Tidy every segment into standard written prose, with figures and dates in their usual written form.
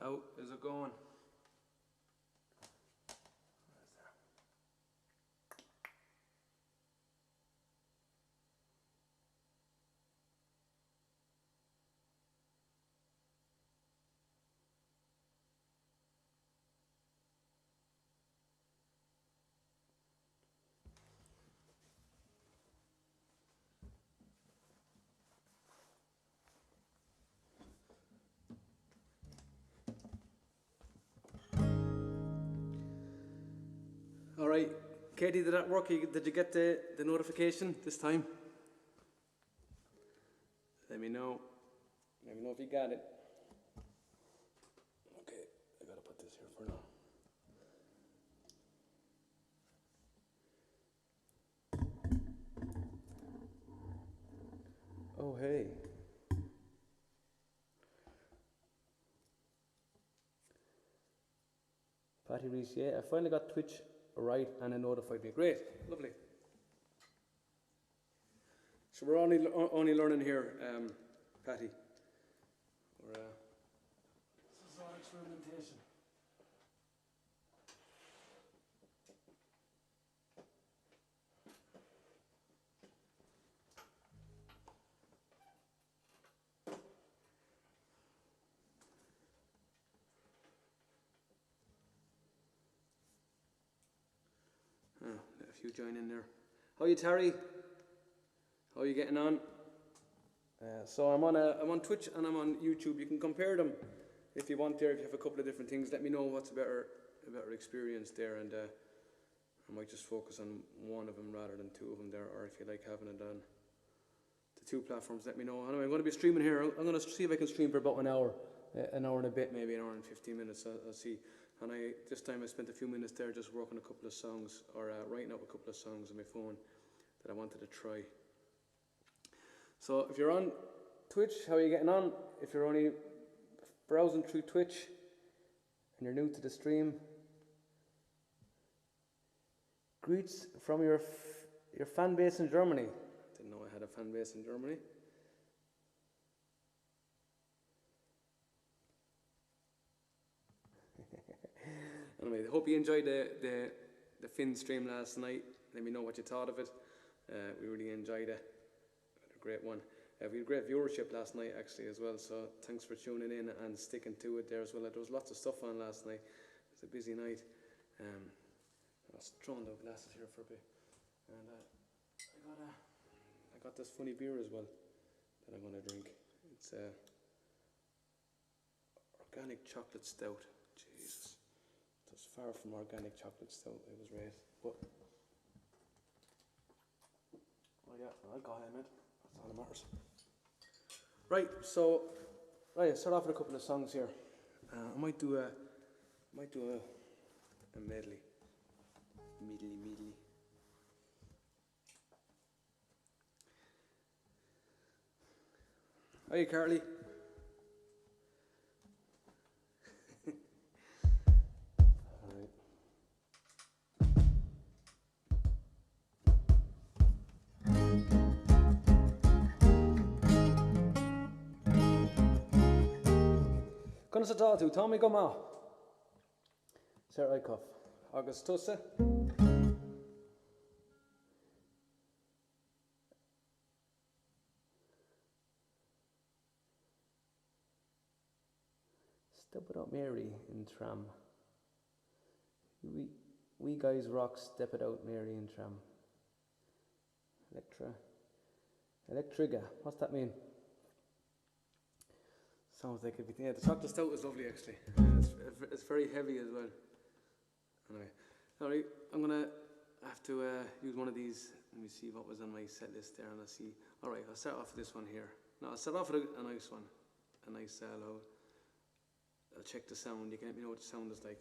How is it going? All right, Katie, did that work? Did you get the notification this time? Let me know. Let me know if you got it. Okay, I gotta put this here for now. Oh, hey. Patty Reese, yeah, I finally got Twitch right and it notified me. Great, lovely. So we're only learning here, Patty. We're, this is all experimentation. Let a few join in there. How are you, Terry? How are you getting on? So I'm on Twitch and I'm on YouTube. You can compare them if you want. There, if you have a couple of different things, let me know what's a better experience there, and I might just focus on one of them rather than two of them there. Or if you like having it on the two platforms, let me know. Anyway, I'm going to be streaming here. I'm going to see if I can stream for about an hour and a bit, maybe an hour and 15 minutes. I'll see. And this time I spent a few minutes there just working a couple of songs, or writing up a couple of songs on my phone that I wanted to try. So if you're on Twitch, how are you getting on? If you're only browsing through Twitch and you're new to the stream, greets from your fan base in Germany. Didn't know I had a fan base in Germany. Anyway, I hope you enjoyed the Finn stream last night. Let me know what you thought of it. We really enjoyed it. A great one. We had great viewership last night actually as well, so thanks for tuning in and sticking to it there as well. There was lots of stuff on last night. It was a busy night. I was throwing the glasses here for a bit, and I got this funny beer as well that I'm going to drink. It's organic chocolate stout. Jesus, it was far from organic chocolate stout. It was right, but oh yeah, alcohol in it. That's all that matters. Right, so start off with a couple of songs here. I might do a medley. Medley. Hiya, Carly. Gonna sa to Tommy Goma. Sarah Eichhoff. August Tussa. Step It Out Mary in Tram. We guys rock Step It Out Mary in Tram. Electriga. What's that mean? Sounds like it. Yeah, the chocolate stout is lovely actually. It's very heavy as well. Anyway, alright, I'm gonna have to use one of these. Let me see what was on my set list there, and I'll see. Alright, I'll start off with this one here. No, I'll start off with a nice one. A nice I'll check the sound. You can let me know what the sound is like.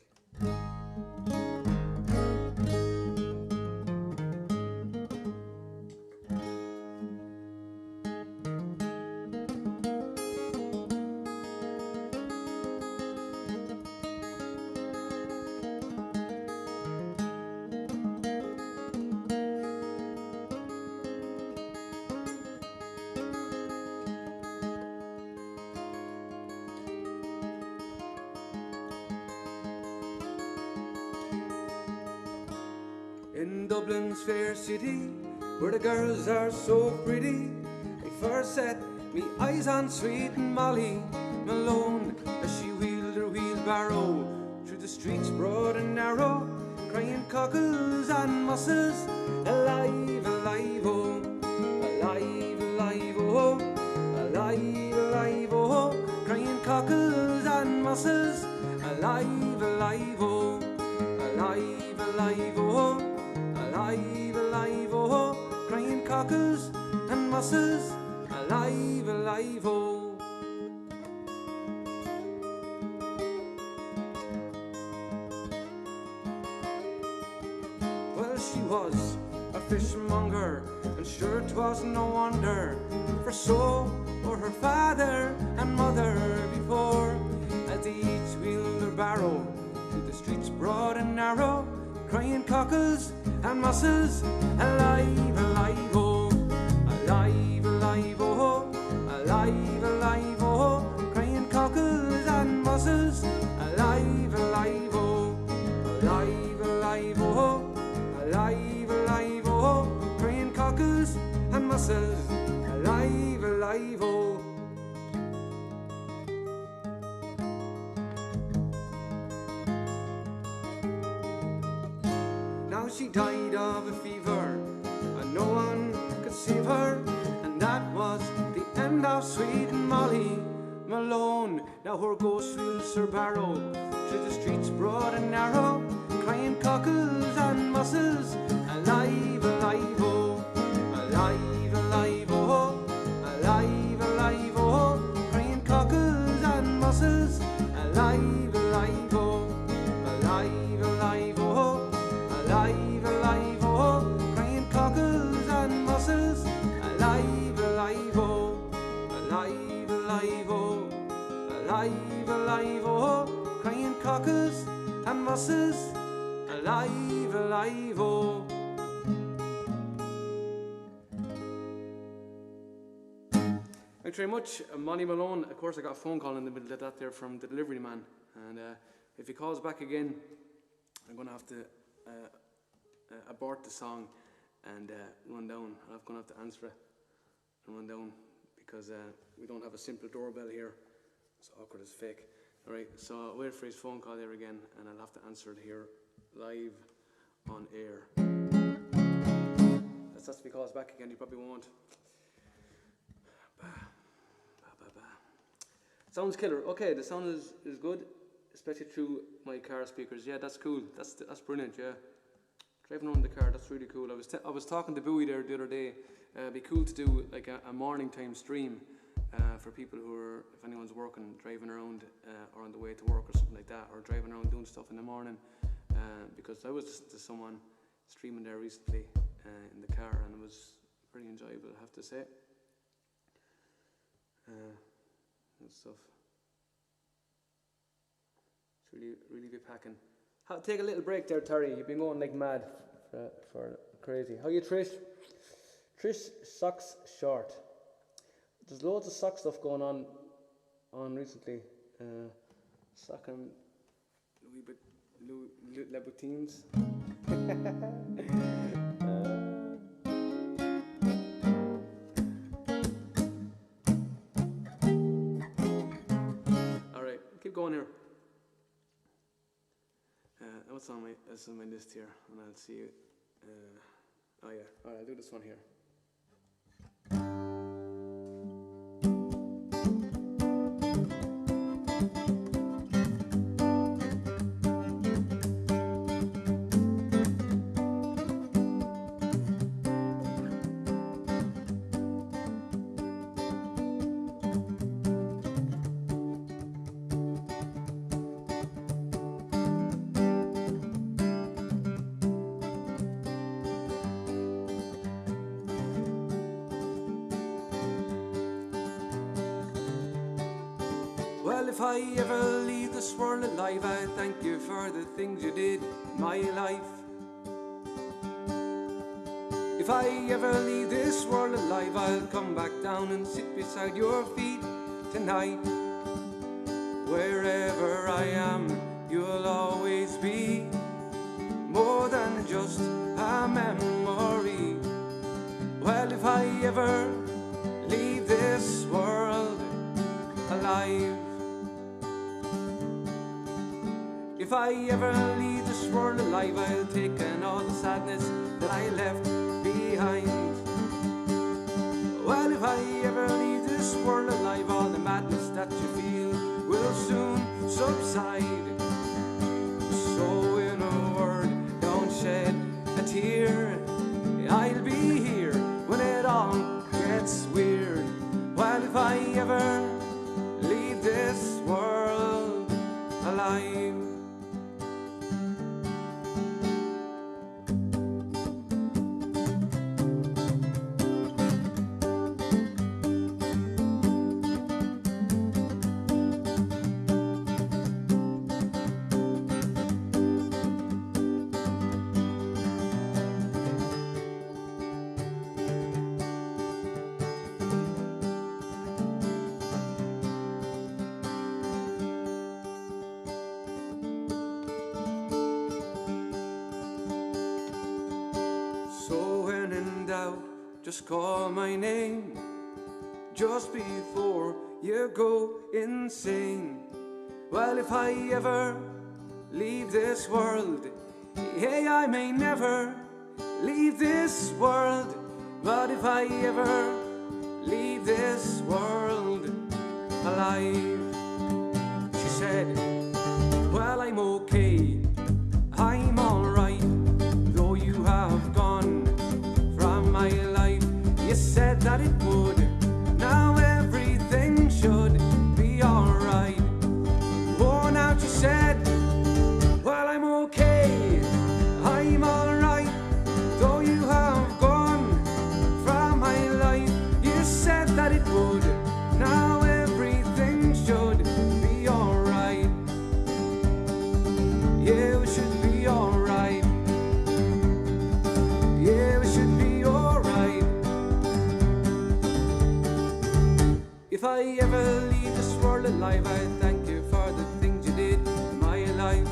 Dublin's fair city, where the girls are so pretty, I first set me eyes on sweet Molly Malone, as she wheeled her wheelbarrow through the streets broad and narrow, crying cockles and mussels, alive, alive, oh, alive, alive, oh, alive, alive, oh, crying cockles and mussels, alive, alive, oh, alive, alive, oh, alive, alive, oh, crying cockles and mussels, alive, alive, oh. Well, she was a fishmonger, and sure 'twas no wonder, for so were her father and mother before, as they each wheeled their barrow through the streets broad and narrow, crying cockles and mussels, alive, alive, oh, alive, alive, oh, alive, alive, oh, crying cockles and mussels, alive, alive, oh, alive, alive, oh, alive, alive, oh, crying cockles and mussels, alive, alive, oh. Now she died of a fever, and no one could save her, and that was the end of sweet Molly Malone. Now her ghost wheels her barrow through the streets broad and narrow, crying cockles and mussels, alive, alive, oh, alive, alive, oh, alive, alive, oh, crying cockles and mussels, alive, alive, oh, alive, alive, oh, alive, alive, oh, crying cockles and mussels, alive, alive, oh, alive, alive, oh, alive, alive, oh, crying cockles and mussels, alive, alive, oh. Thanks very much, Molly Malone. Of course, I got a phone call in the middle of that there from the delivery man, and if he calls back again, I'm going to have to abort the song and run down. I'm going to have to answer it and run down, because we don't have a simple doorbell here. It's awkward as fake. Alright, so I'll wait for his phone call there again, and I'll have to answer it here live on air. That's just to be called back again, you probably won't. Sounds killer. Okay, the sound is good, especially through my car speakers. Yeah, that's cool. That's brilliant. Yeah, driving around the car, that's really cool. I was talking to Bowie there the other day. It'd be cool to do like a morning time stream for people who are, if anyone's working, driving around or on the way to work or something like that, or driving around doing stuff in the morning. Because I was listening to someone streaming there recently in the car, and it was pretty enjoyable, I have to say. And stuff. It's really be packing. Take a little break there, Terry. You've been going like mad for crazy. How you, Trish? Trish socks short. There's loads of sock stuff going on recently. Socking Louis Louboutins. Alright, keep going here. What's on my list here? And I'll see you. Oh yeah, alright, I'll do this one here. Well, if I ever leave this world alive, I thank you for the things you did in my life. If I ever leave this world alive, I'll come back down and sit beside your feet tonight. Wherever I am, you'll always be more than just a memory. Well, if I ever leave this world alive, if I ever leave this world alive, I'll take in all the sadness that I left behind. Well, if I ever leave this world alive, all the madness that you feel will soon subside. So in a word, don't shed a tear, I'll be here when it all gets weird. Well, if I ever leave this world alive. So when in doubt, just call my name just before you go insane. Well, if I ever leave this world, hey, I may never leave this world, but if I ever leave this world alive, she said, well, I'm okay, I'm alright, though you have gone from my life. You said that it would, now everything should be alright. Worn out, you said, well, I'm okay, I'm alright, though you have gone from my life. You said that it would, now everything should be alright. Yeah, we should be alright. Yeah, we should be alright. If I ever leave this world alive, I thank you for the things you did in my life.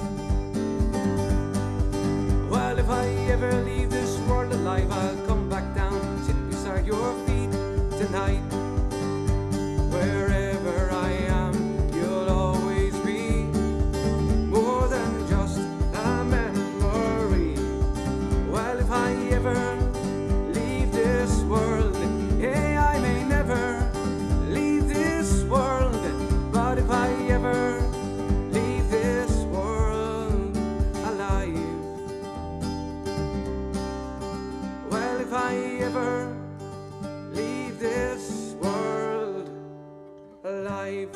Well, if I ever leave this world alive, I'll come back down and sit beside your feet tonight. Wherever I am, you'll always be more than just a memory. Well, if I ever leave this world, hey, I may never leave this world, but if I ever leave this world alive, well, if I ever leave this world alive.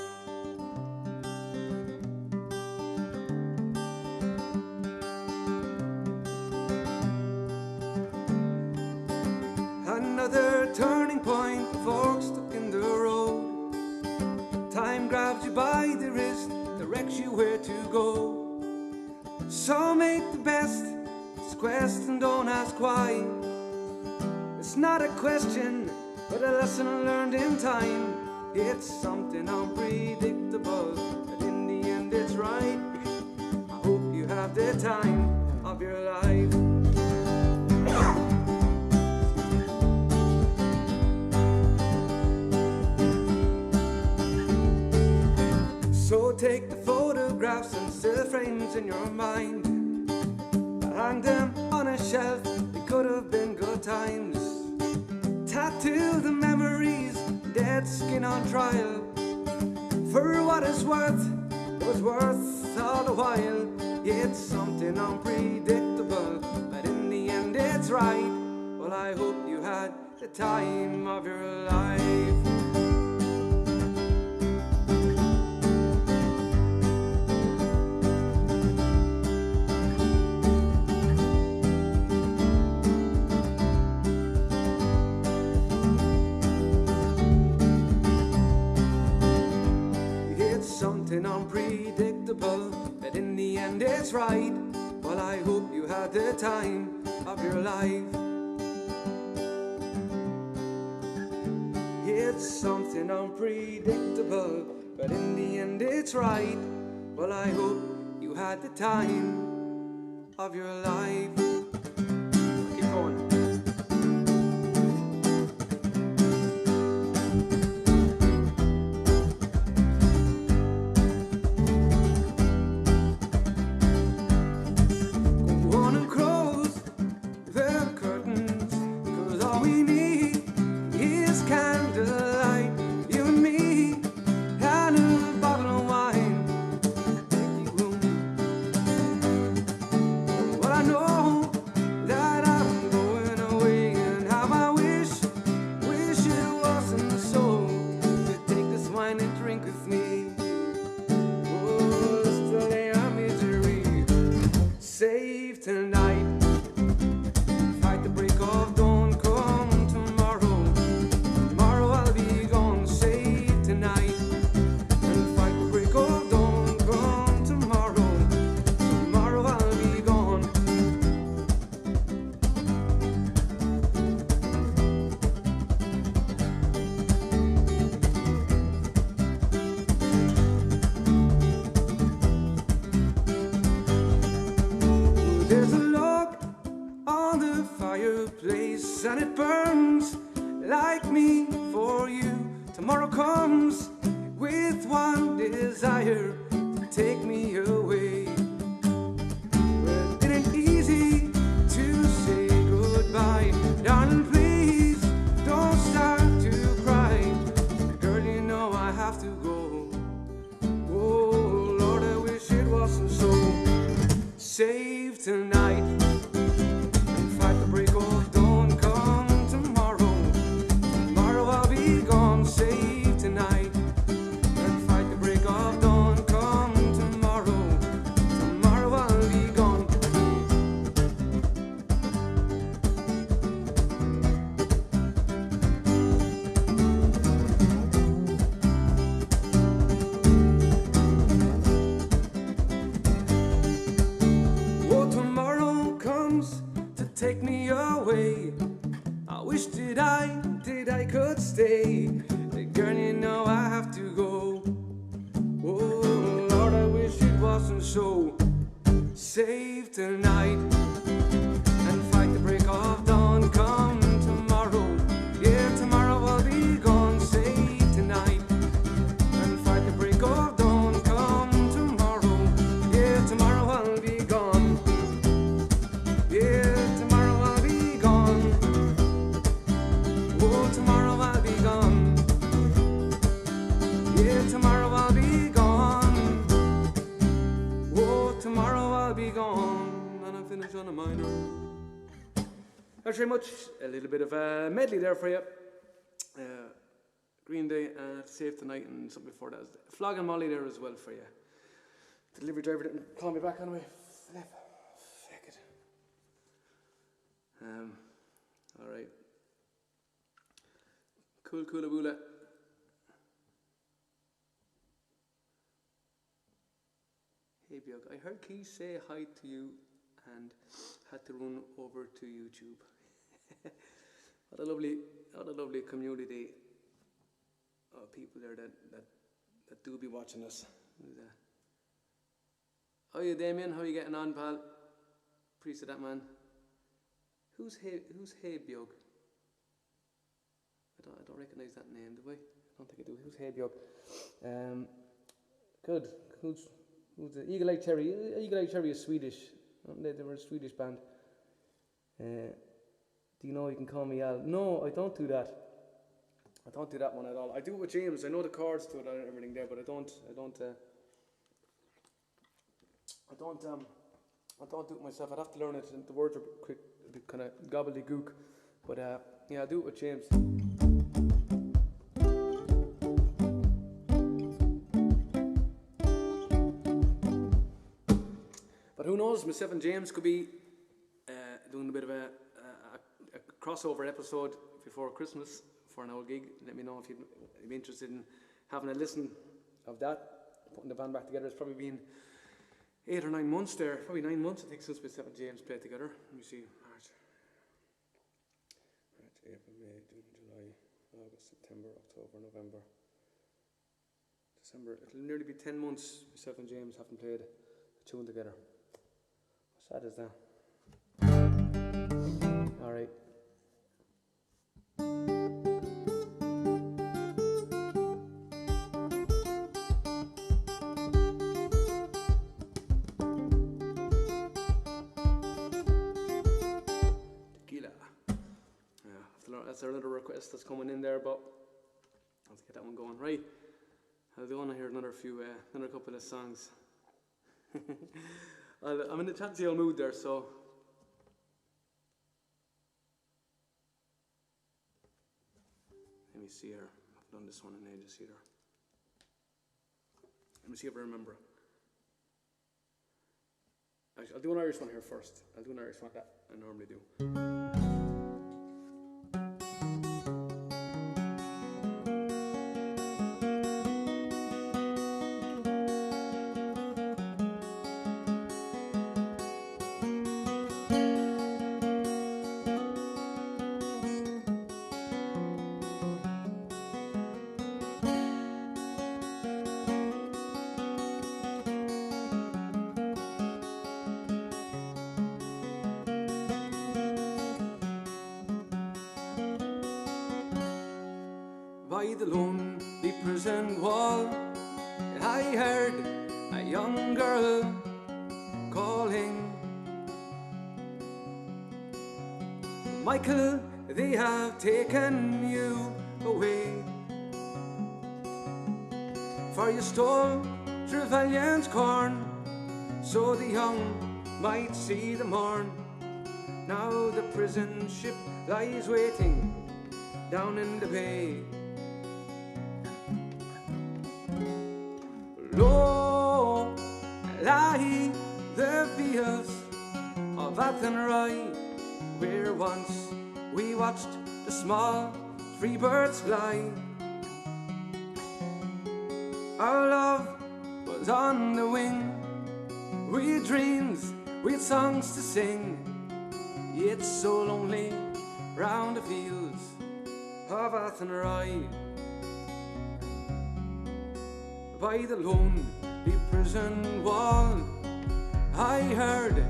Another turning point, fork stuck in the road. Time grabs you by the wrist, directs you where to go. So make the best, it's a question, don't ask why. It's not a question, but a lesson learned in time. It's something unpredictable, but in the end it's right. I hope you have the time of your life. So take the photographs and still frames in your mind, hang them on a shelf, it could have been good times. Tattoo the memories, dead skin on trial. For what it's worth, it was worth all the while. It's something unpredictable, but in the end it's right. Well, I hope you had the time of your life. Something unpredictable, but in the end it's right. Well, I hope you had the time of your life. It's something unpredictable, but in the end it's right. Well, I hope you had the time of your life. Keep going. Go on and close the curtains, 'cause all we need is candlelight. You and me and a bottle of wine. Make room. Well, I know that I'm going away, and how I wish it wasn't so. To take this wine and drink with me. Oh, stay our misery. Save tonight. Fight the break of dawn. Come tomorrow. Tomorrow I'll be gone. Save tonight. And fight the break of dawn. Come tomorrow. Tomorrow I'll be gone. There's a log on the fireplace, and it burns like me for you. Tomorrow comes with one desire to take me away. Well, it ain't easy to say goodbye. Darling, please don't start to cry. Girl, you know I have to go. Oh, Lord, I wish it wasn't so. Save tonight and fight the break of dawn. Come tomorrow. Tomorrow I'll be gone. Save tonight and fight the break of dawn. Come tomorrow. Tomorrow I'll be gone. Oh, tomorrow comes to take me away. I wish that I could stay. Girl, you know I have to go. Oh, Lord, I wish it wasn't so. Save tonight and fight the break of dawn. Come tomorrow. Yeah, tomorrow I'll be gone. Save tonight and fight the break of dawn. Come tomorrow. Yeah, tomorrow I'll be gone. Yeah, tomorrow I'll be gone. Oh, tomorrow I'll be gone. Yeah, tomorrow I'll be gone. Oh, tomorrow I'll be gone. And I'm finished on a minor. Thanks very much. A little bit of a medley there for you. Green Day, Save Tonight, and something before that. Flog and Molly there as well for you. The delivery driver didn't call me back anyway. Flip. Fuck it. Alright. Cool, coolaboola. Hey Björk, I heard Keith say hi to you and had to run over to YouTube. What a lovely community of people there that do be watching us. How are you, Damien? How are you getting on, pal? Appreciate that, man. Who's Hey Björk? I don't recognise that name, do I? I don't think I do. Who's Hey Björk? Good. Who's the Eagle Eye Cherry? Eagle Eye Cherry is Swedish. They were a Swedish band. Do you know you can call me Al? No, I don't do that. I don't do that one at all. I do it with James. I know the chords to it and everything there, but I don't do it myself. I'd have to learn it. And the words are quick, a bit kind of gobbledygook. But yeah, I do it with James. But who knows? Myself and James could be doing a bit of a crossover episode before Christmas for an old gig. Let me know if you'd be interested in having a listen of that. Putting the band back together. It's probably been 8 or 9 months there. Probably 9 months, I think, since myself and James played together. Let me see. March, April, May, June, July, August, September, October, November, December. It'll nearly be 10 months myself and James haven't played a tune together. What's sad is that? All right. Tequila. Yeah, that's another request that's coming in there, but I'll get that one going. Right. I do want to hear another couple of songs. I'm in the chancy old mood there, so. Let me see here. I've done this one in ages either. Let me see if I remember. Actually, I'll do an Irish one here first. I'll do an Irish one that I normally do. By the lonely prison wall, I heard a young girl calling. Michael, they have taken you away, for you stole Trevelyan's corn, so the young might see the morn. Now the prison ship lies waiting down in the bay. Low lie the fields of Athenry, where once we watched the small free birds fly. Our love was on the wing, we had dreams, we had songs to sing. It's so lonely round the fields of Athenry. By the lonely prison wall, I heard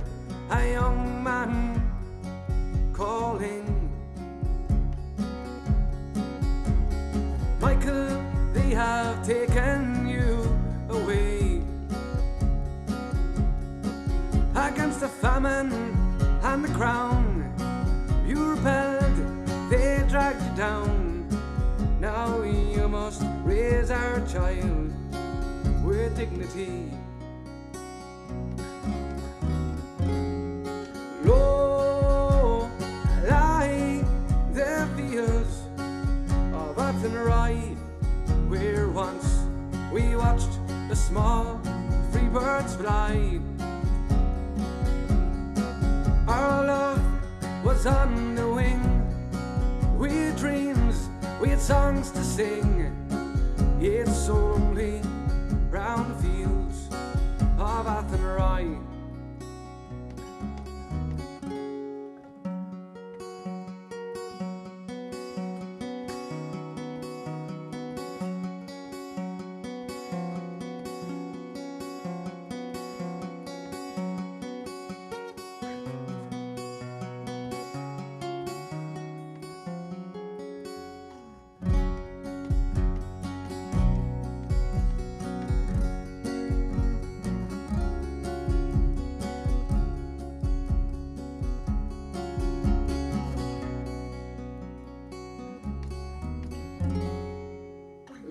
a young man calling. Michael, they have taken you away, against the famine and the crown. You rebelled, they dragged you down. Now you must raise our child with dignity. Low lie the fields of Athenry, where once we watched the small free birds fly. Our love was on the wing, we had dreams, we had songs to sing. It's so lonely round the fields of Athenry.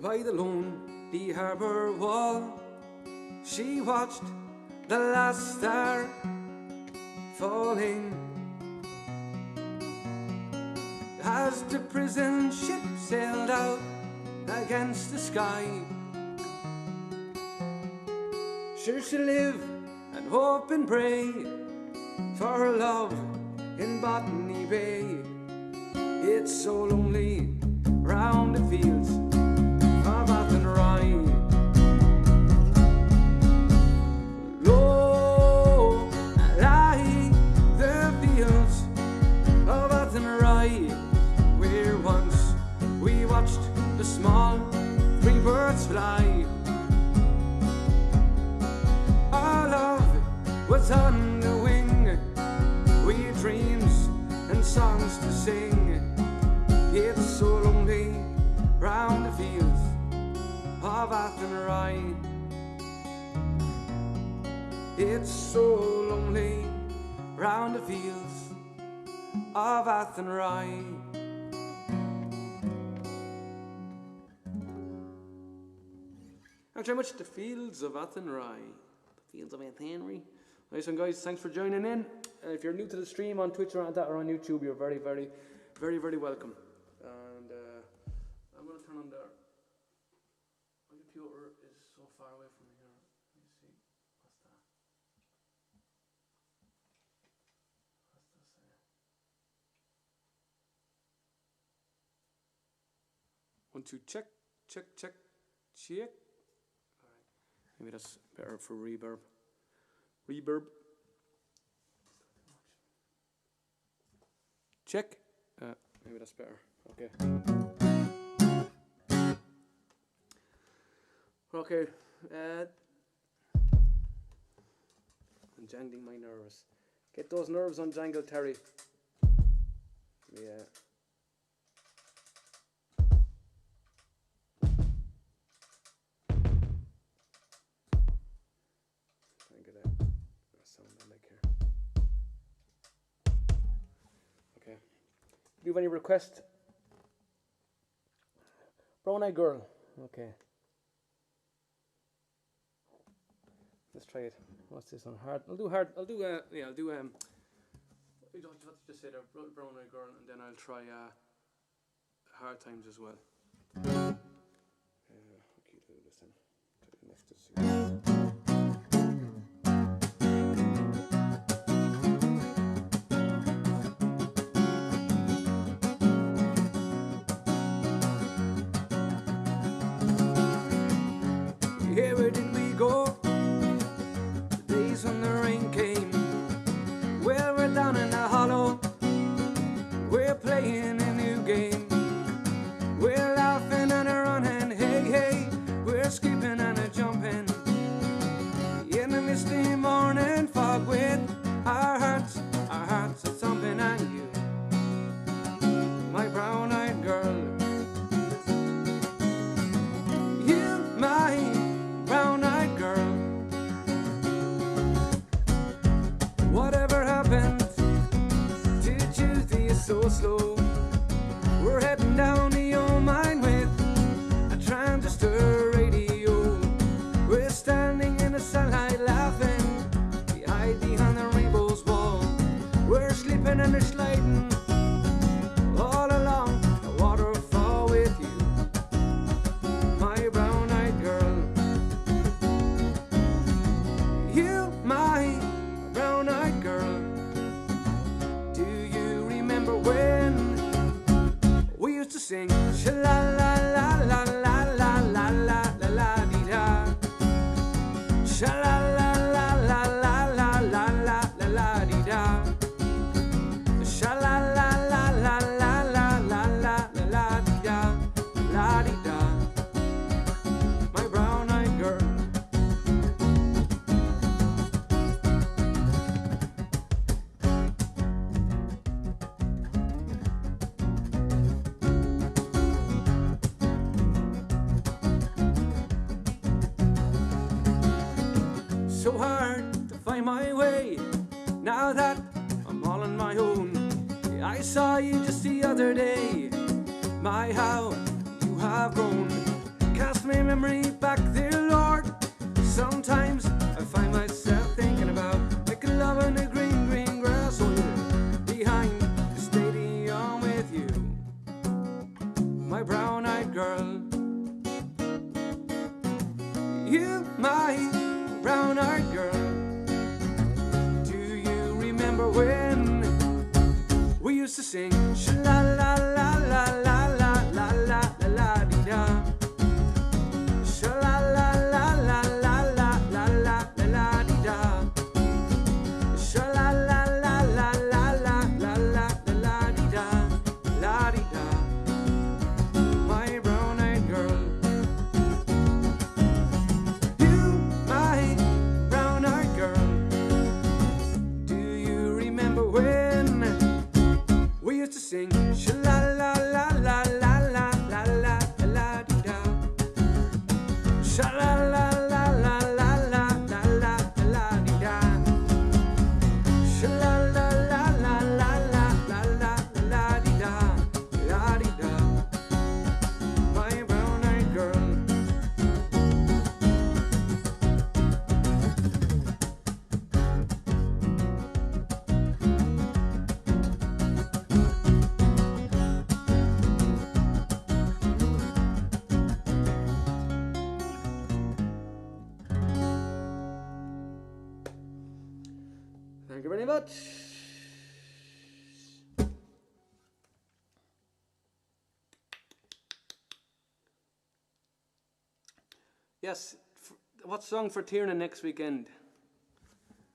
By the lonely harbour wall, she watched the last star falling, as the prison ship sailed out against the sky. Sure she'll live and hope and pray for her love in Botany Bay. It's so lonely round the fields of Athenry. Low lie the fields of Athenry, where once we watched the small free birds fly. Our love was on the wing, songs to sing. It's so lonely round the fields of Athenry. It's so lonely round the fields of Athenry. Thanks very much. The fields of Athenry. The fields of Athenry. Nice one, guys. Thanks for joining in. If you're new to the stream on Twitch or on YouTube, you're very, very, very, very welcome. And I'm going to turn on there. My computer is so far away from me here. Let me see. What's that? What's that say? 1, 2, check, check, check, check. All right. Maybe that's better for reverb. Reverb. Check. Maybe that's better. Okay. Okay. I'm jangling my nerves. Get those nerves unjangled, Terry. Yeah. Try and get a sound I like here. Okay. Do you have any requests? Brown Eyed Girl. Okay. Let's try it. What's this one? Hard. I'll do hard. I'll do yeah. I'll do you don't have to just say there, Brown Eyed Girl, and then I'll try Hard Times as well. Okay, do this then. Try the next to see. Yeah, where did we go? The days when the rain came. Well, we're down in the hollow. We're playing a new game. We're laughing and a running. Hey, hey, we're skipping and a jumping. In the misty morning fog with our hearts are thumping. And you, my brown-eyed girl, you, my brown-eyed girl. Whatever happened to Tuesday is so slow. We're heading down the old mine with a transistor radio. We're standing in the sunlight laughing behind the rainbow's wall. We're sleeping and we're sliding all along the waterfall with you, my brown-eyed girl. You, my brown-eyed girl. Do you remember when we used to sing sha-la-la-la-la-la-la-la-la-la-la-dee-da, sha-la-la-la-la-la-la-la-la-la-dee-da, sha-la-la-la-la-la-la-la-la-la-dee-da, la-dee-da, my brown-eyed girl. So hard to find my way now that I'm all on my own. I saw you just the other day. My, how you have grown. Cast my memory back there, Lord. Sometimes I find myself thinking about making love in the green, green grass or behind the stadium with you, my brown-eyed girl. You, my brown-eyed girl. Do you remember when we used to sing sha-la-la-la-la-la-la-la-la-la-la-dee-da, sha-la-la-la-la-la-la-la-la-la-dee-da, sha-la-la-la-la-la-la-la-la-dee-da, la-dee-da, my brown-eyed girl. You, my brown-eyed girl. Do you remember when we Sha la la la la la la la la la dee da. Sha la la la la la la la la la dee da, la dee da. My brown-eyed girl. Thank you very much. Yes, what song for Tiernan next weekend?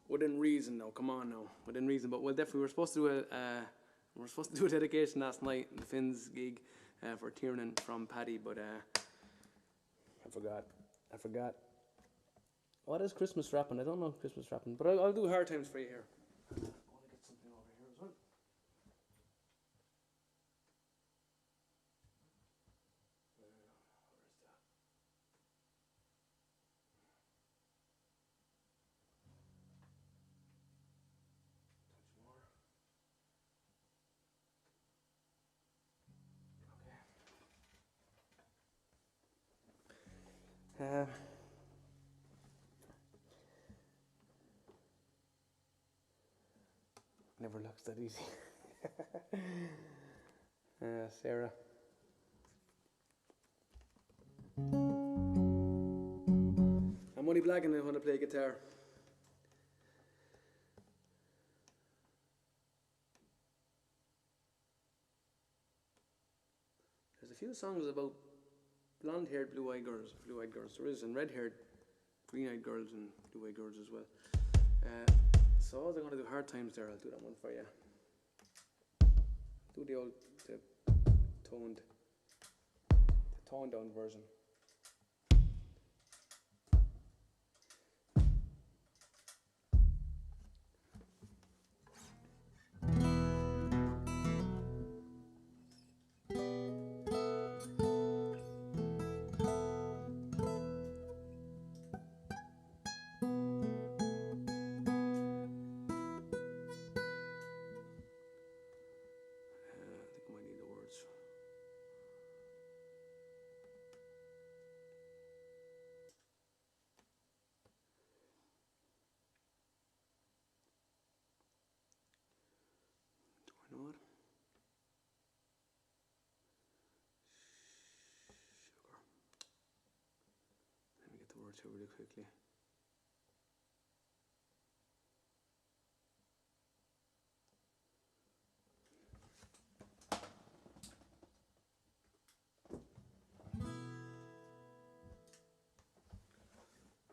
Within reason, now. Come on, now. Within reason, but we'll definitely. We're supposed to do a dedication last night, the Finn's gig for Tiernan from Paddy, but I forgot. What is Christmas rapping? I don't know Christmas rapping, but I'll do Hard Times for you here. I want to get something over here as well. Where is that? Touch more. Okay. Never looks that easy. Sarah. I'm only black and I want to play guitar. There's a few songs about blonde-haired, blue-eyed girls. There is, and red-haired, green-eyed girls and blue-eyed girls as well. So they're going to do Hard Times there. I'll do that one for you. Do the toned down version. What? Sugar. Let me get the words here really quickly.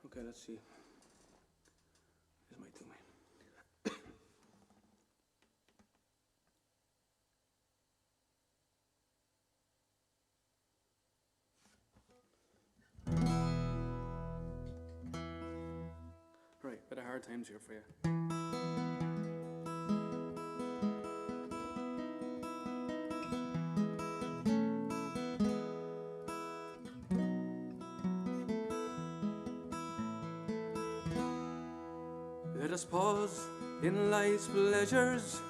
Okay, let's see. This might do me. Right, bit of Hard Times here for you. Let us pause in life's pleasures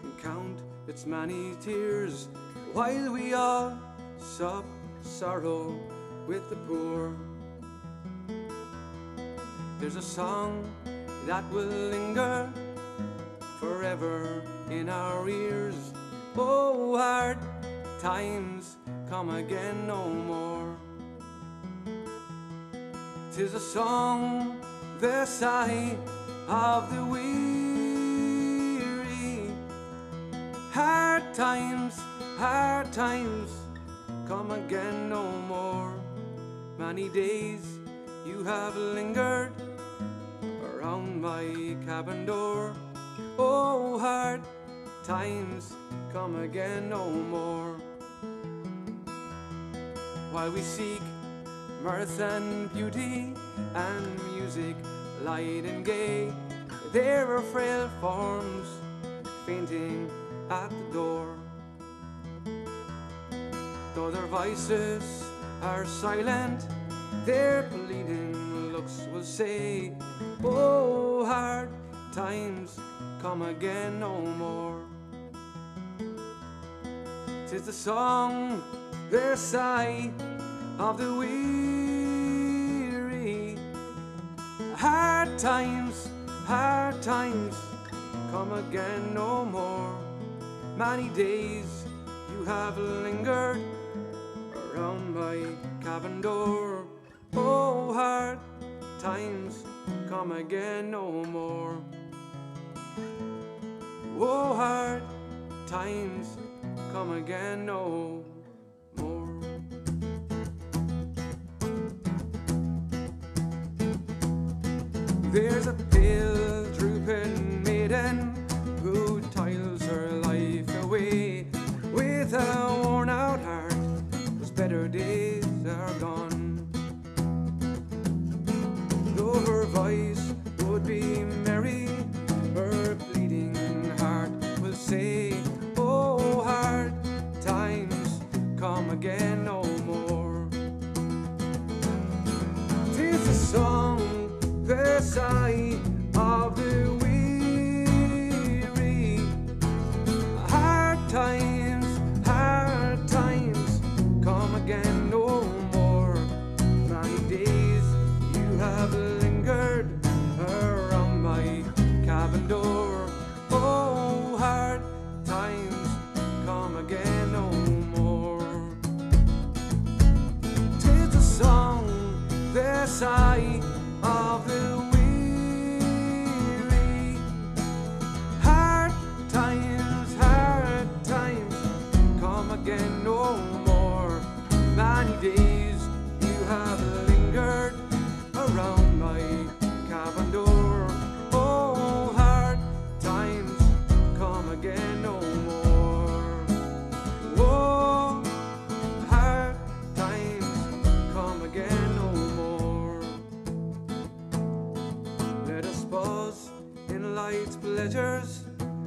and count its many tears, while we all sup sorrow with the poor. There's a song that will linger forever in our ears. Oh, hard times come again no more. 'Tis a song, the sigh of the weary. Hard times come again no more. Many days you have lingered around my cabin door. Oh, hard times come again no more. While we seek mirth and beauty and music light and gay, there are frail forms fainting at the door. Though their voices are silent Their pleading looks will say, oh, hard times come again no more. 'Tis the song, their sigh of the weary. Hard times come again no more. Many days you have lingered around my cabin door. Oh, hard times come again no more. Oh, hard times come again no more. There's a pale drooping maiden who toils her life away with a worn out heart whose better days are gone. Though her voice would be merry, her pleading heart will say, oh, hard times come again no more. 'Tis a song, the sigh of the weary. Hard times come again no more. Many days you have lingered around my cabin door. Oh, hard times come again no more. 'Tis the song, the sigh of the weary. Hard times come again no more. Many days you have lingered around my cabin door. Oh, hard times come again no more. Oh, hard times come again no more. Let us pause in life's pleasures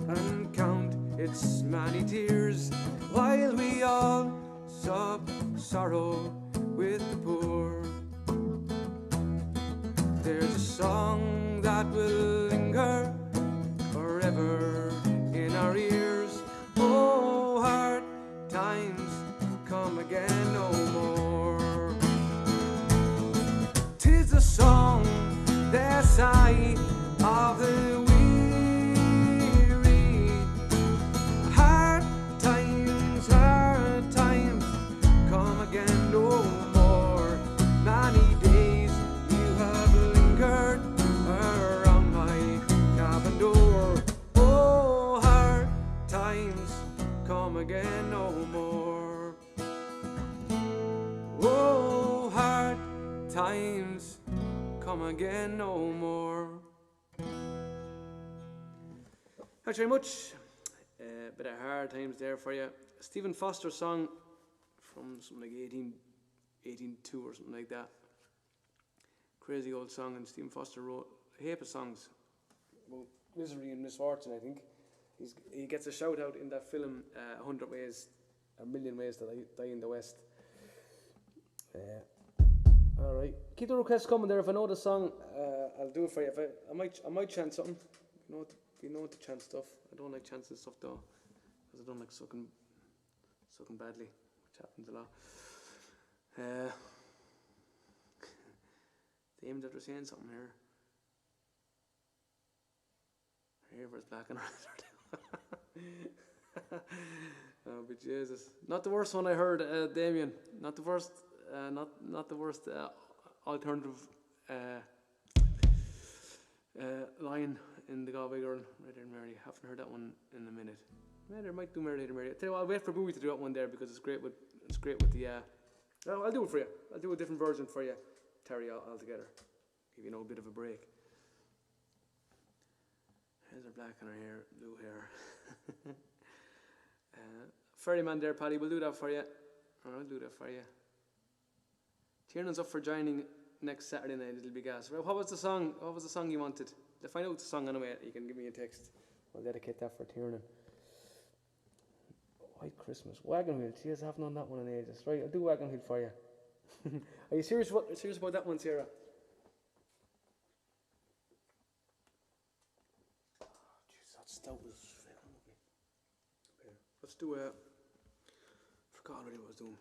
and count its many tears, while we all sob sorrow with the poor. There's a song that will linger forever in our ears. Oh, hard times come again no more. 'Tis a song, the sigh of the weary. Hard times come again no more. Many days you have lingered around my cabin door. Oh, hard times come again no more. Oh, hard times come again no more. Thanks very much. Bit of hard times there for you. Stephen Foster song from something like 1882 or something like that. Crazy old song, and Stephen Foster wrote a heap of songs about misery and misfortune, I think. He gets a shout out in that film, 100 Ways, A Million Ways to Die in the West. Alright, keep the requests coming there. If I know the song, I'll do it for you. I might chant something. You know to chant stuff. I don't like chanting stuff though, because I don't like sucking badly, which happens a lot. They aimed after saying something here. Here was black and white. Oh, but Jesus, not the worst one I heard, Damien. Not the worst. Not the worst alternative line in the Galway Girl, Mary Lady Mary. Haven't heard that one in a minute. Maybe I might do Mary Lady Mary. I tell you what, I'll wait for Bowie to do that one there, because it's great with the. No, I'll do it for you. I'll do a different version for you, Terry, altogether. Give you a bit of a break. Here's her black in her hair, blue hair. Ferryman there, Paddy. We'll do that for you. I'll do that for you. Tiernan's up for joining next Saturday night. It'll be gas. Well, what was the song? What was the song you wanted? To find out the song anyway, you can give me a text. I'll dedicate that for Tiernan. White Christmas. Wagon Wheel. Jeez, I haven't done that one in ages. Right, I'll do Wagon Wheel for you. Are you serious about that one, Sarah? Oh, jeez, that stout was fucking lovely. Okay, let's do forgot already what I was doing.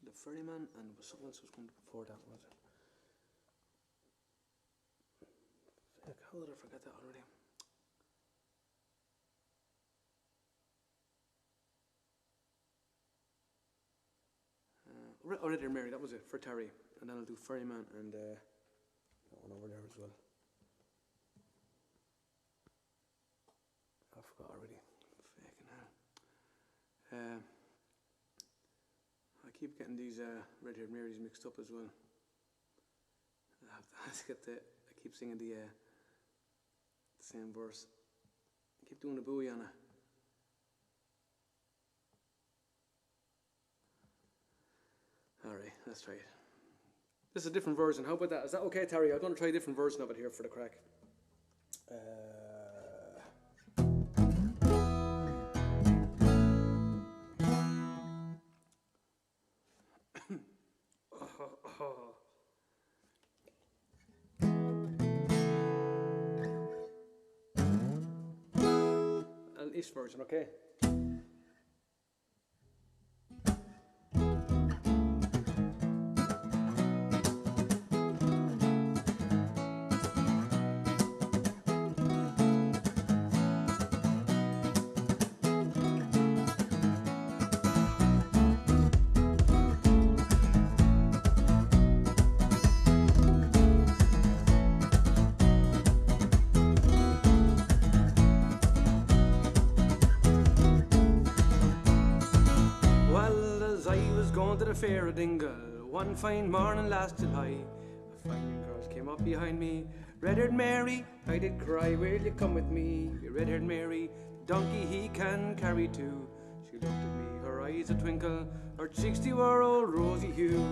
The Ferryman, and there was something else I was going to before that, was it? Fuck, how did I forget that already? Red Hair Mary, that was it, for Terry. And then I'll do Ferryman and that one over there as well. I forgot already. Fucking hell. I keep getting these Red Haired Marys mixed up as well. I keep singing the same verse. I keep doing the buoy on it. Alright, let's try it. This is a different version. How about that? Is that okay, Terry? I'm going to try a different version of it here for the crack. An East version, okay? To the fair of Dingle, one fine morning last July, a fine young girl came up behind me. Red-haired Mary, I did cry, will you come with me? Red-haired Mary, the donkey he can carry too. She looked at me, her eyes a twinkle, her cheeks they were all rosy hue.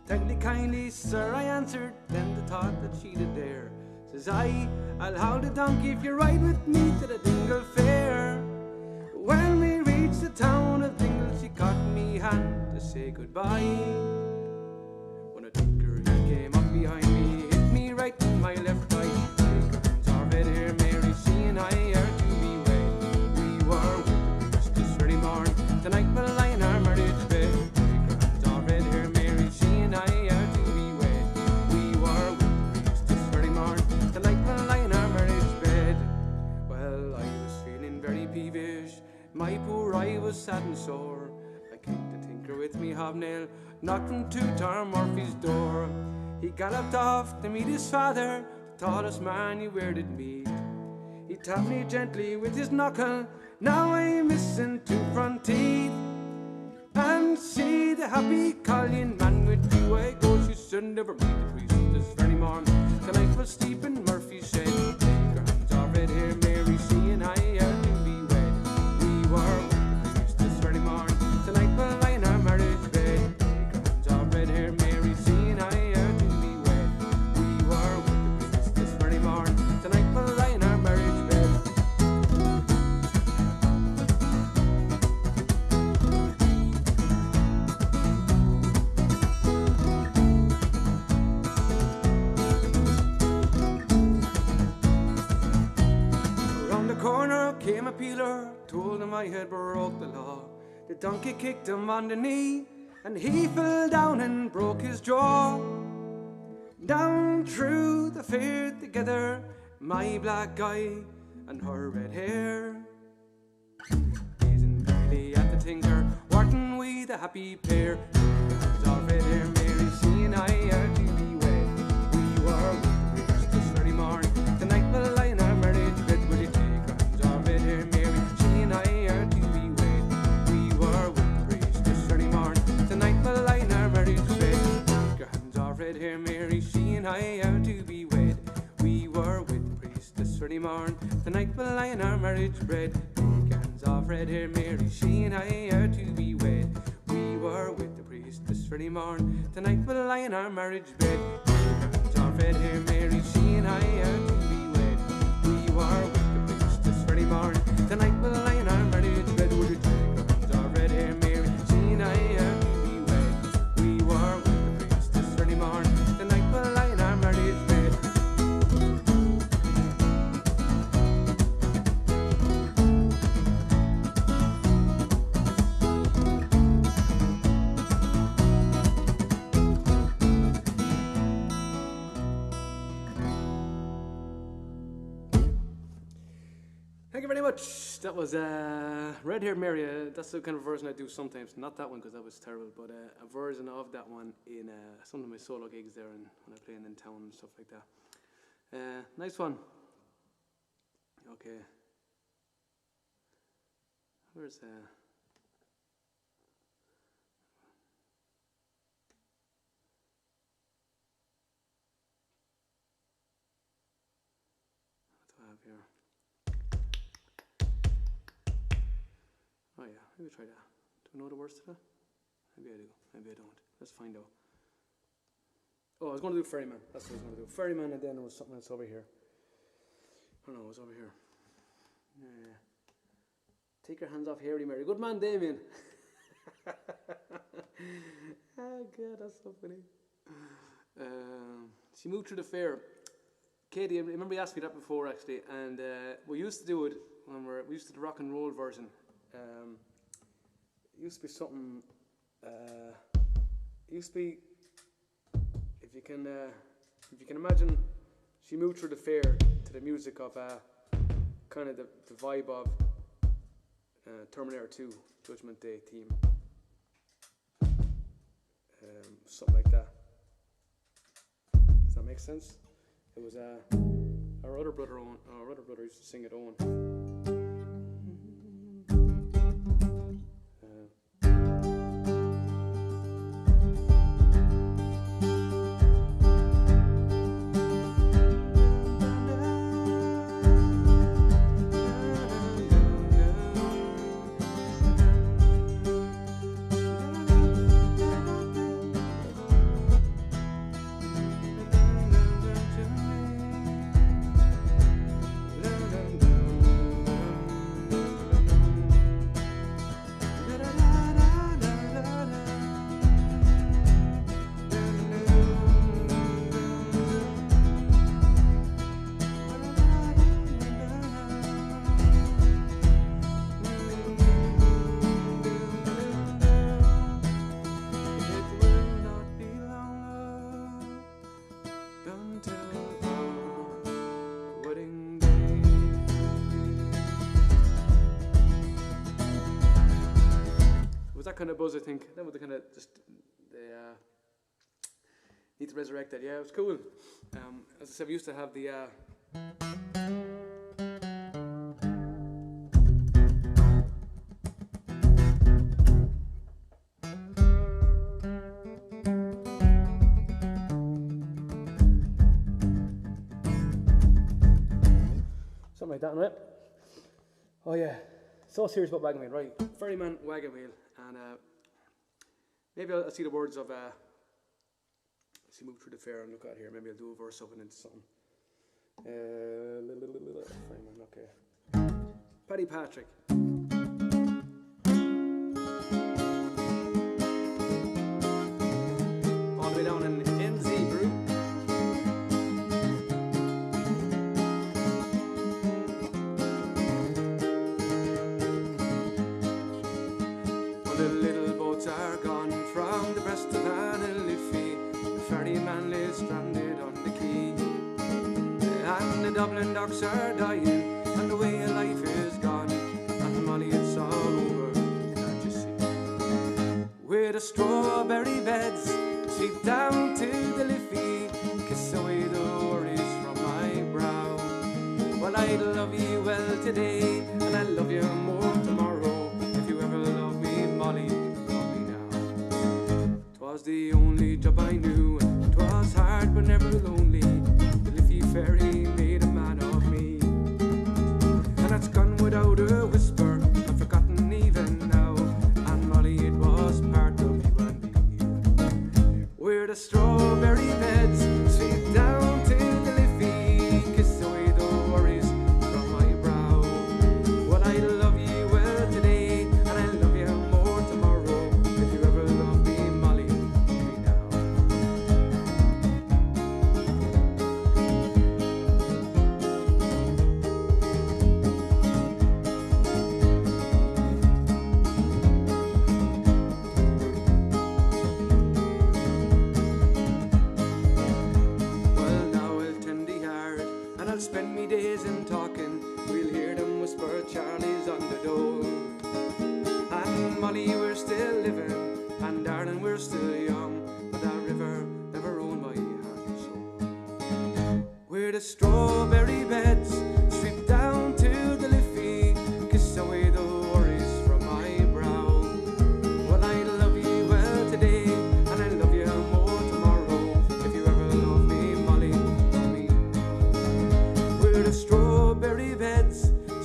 Thank thee kindly, sir, I answered, then the thought that she did dare. Says I'll hold the donkey if you ride with me to the Dingle fair. When we reached the town of Dingle, she caught me hand to say goodbye. When a tinker he came up behind me, hit me right in my left eye. Take our Red Hair Mary, she and I are to be wed. We were with this very morning, tonight we'll lie in our marriage bed. Take our Red Hair Mary, she and I are to be wed. We were with this very morning, tonight we'll lie in our marriage bed. Well, I was feeling very peevish, my poor eye was sad and sore. I kicked the tinker with me hobnail, knocked him to Tom Murphy's door. He galloped off to meet his father, the tallest man you ever did meet. He tapped me gently with his knuckle, now I'm missing two front teeth. And see the happy Colleen man with you I go, she should never meet the priest this very morning. Tonight was steep in Murphy's shed. Take her hands off Red Hair Mary, she and I are to be wed. We were with the priest this very morning, tonight we'll lie in our marriage bed. Take her hands off Red Hair Mary, she and I are to be wed. We were with the priest this very morning, tonight we'll lie in our marriage bed. Around the corner came a peeler, told him I had broke the law. The donkey kicked him on the knee, and he fell down and broke his jaw. Down through the fair together, my black eye and her red hair. Gazing gaily at the tinker, weren't we the happy pair? Hands off Red Hair Mary, she and I are to be wed. We were with the priest this very morning, tonight we'll lie in our marriage bed. Will you take her hands off Red Hair Mary, she and I are to be wed. We were with the priest this very morning, tonight we'll lie in our marriage bed. Take her hands off Red Hair Mary, she and I are to be wed. We were with the priest this very morning, tonight we'll lie in our marriage bed. Take hands off Red Hair Mary, she and I are to be wed. We were with the priest this very morning, tonight we'll lie in our marriage bed. Take hands off Red Hair Mary, she and I are to be wed. We are with the priest this very morning. Tonight we'll lie in our marriage bed. Would you take our hands, our red hair Mary? She and I be wed. We were with the priest this very morning. Tonight we'll lie in our marriage bed. Thank you very much. That was Red Hair Mary. That's the kind of version I do sometimes. Not that one because that was terrible, but a version of that one in some of my solo gigs there and when I'm playing in town and stuff like that. Nice one. Okay. Where's what do I have here? Oh yeah, maybe try that. Do I know the words to that? Maybe I do, maybe I don't. Let's find out. Oh, I was going to do Ferryman. That's what I was going to do. Ferryman, and then there was something else over here. Oh no, it was over here. Yeah. Take your hands off Harry Mary. Good man, Damien. Oh God, that's so funny. She moved through the fair. Katie, I remember you asked me that before actually, and we used to do it when we used to do the rock and roll version. It used to be something. It used to be, if you can imagine, she moved through the fair to the music of kind of the vibe of Terminator 2 Judgment Day theme, something like that. Does that make sense? It was our other brother used to sing it on. That kind of buzz, I think. That was the kind of just they need to resurrect that. Yeah, it was cool. As I said, we used to have the something like that, right? Oh yeah, so serious about Wagon Wheel, right? Ferryman, Wagon Wheel. And maybe I'll see the words of see move through the fair and look out here. Maybe I'll do a verse up and into something. Okay. Paddy Patrick. All the way down in NZ Brew. The little boats are gone from the breast of Anna Liffey. The ferryman lays stranded on the quay, and the Dublin docks are dying, and the way of life is gone, and Molly, it's all over, can't you see? With the strawberry beds, sleep down to the Liffey, kiss away the worries from my brow. Well, I love you well today, and I love you more tomorrow. If you ever love me, Molly, love me now. 'Twas the only job I knew, 'twas hard but never lonely. The Liffey ferry made a man of me, and that's gone without a whisper, and forgotten even now. And Molly, it was part of you and me. We're the strawberry beds, sleep down to the Liffey, kiss away the worries from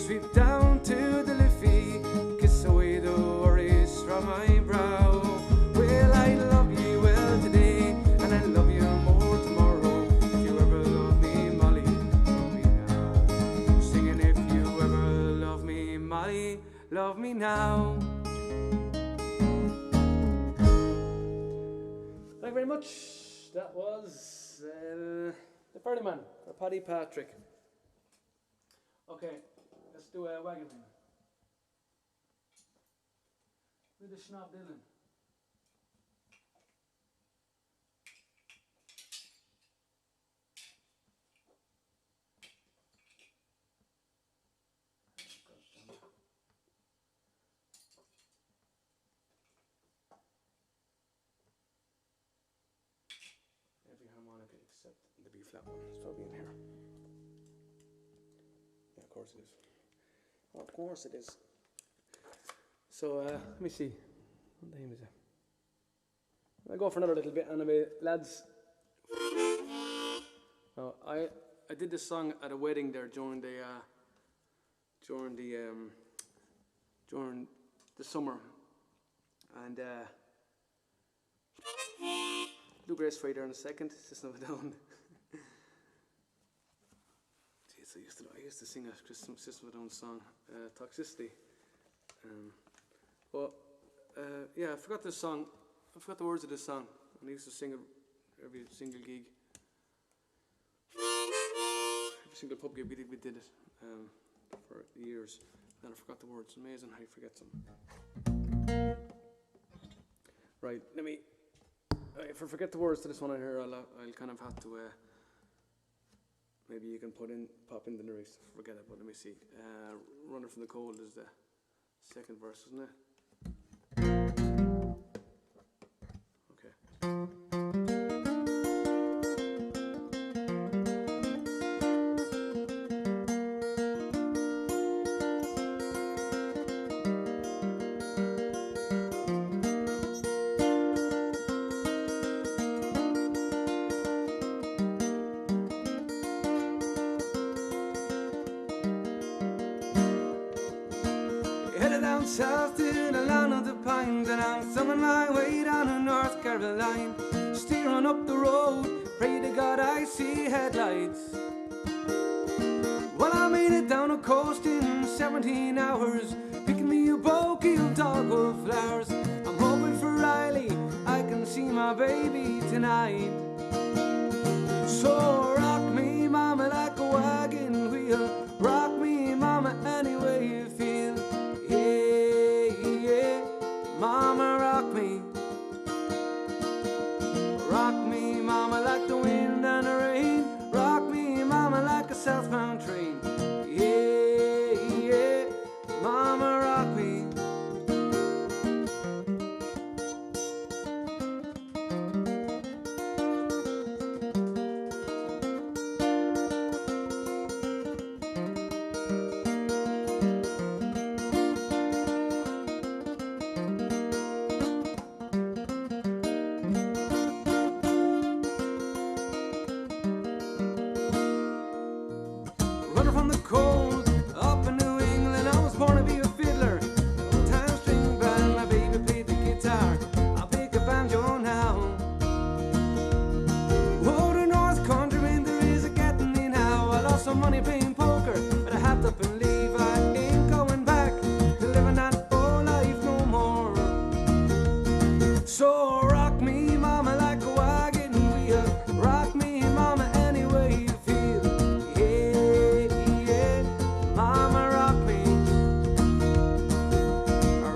sweep down to the Liffey, kiss away the worries from my brow. Well, I love you well today, and I love you more tomorrow. If you ever love me, Molly, love me now. Singing if you ever love me, Molly, love me now. Thank you very much. That was The Ferryman for Paddy Patrick. Okay, let's do a wagon wheel. With the Schnob Dylan. Every harmonica except the B flat one. It's probably in here. Yeah, of course it is. Oh, of course it is. So let me see. What name is it? I'll go for another little bit anyway, lads. Oh, I did this song at a wedding there during the summer, and bluegrass for you there in a second. System of a Down. Jeez, I used to sing a System of a Down song, Toxicity. But yeah, I forgot this song. I forgot the words of this song, and I used to sing it every single gig, every single pub gig we did it for years. And I forgot the words. Amazing how you forget them. Right, let me. If I forget the words to this one on here, I'll kind of have to. Maybe you can pop in the lyrics to forget it. But let me see. Running from the Cold is the second verse, isn't it? Okay. Headed down south to the land of the pines, and I'm thumbing my way down to North Carolina. Steering up the road, pray to God I see headlights. Well, I made it down the coast in 17 hours, picking me a bouquet of dogwood flowers. I'm hoping for Riley, I can see my baby tonight. So rock me, mama, like a wagon wheel. Rock me, mama, any way you feel. Mama, rock me. Rock me, mama, like the wind and the rain. Rock me, mama, like a southbound train. Yeah, yeah, mama, rock me. Running from the cold, up in New England, I was born to be a fiddler. Old time string band, my baby played the guitar. I'll pick a banjo now. Oh, the North Country winter is a getting me now. I lost some money playing poker, but I had up and leave. I ain't going back to living that old life no more. So rock me, mama, like a wagon wheel. Rock me, mama, any way you feel. Mama, rock me.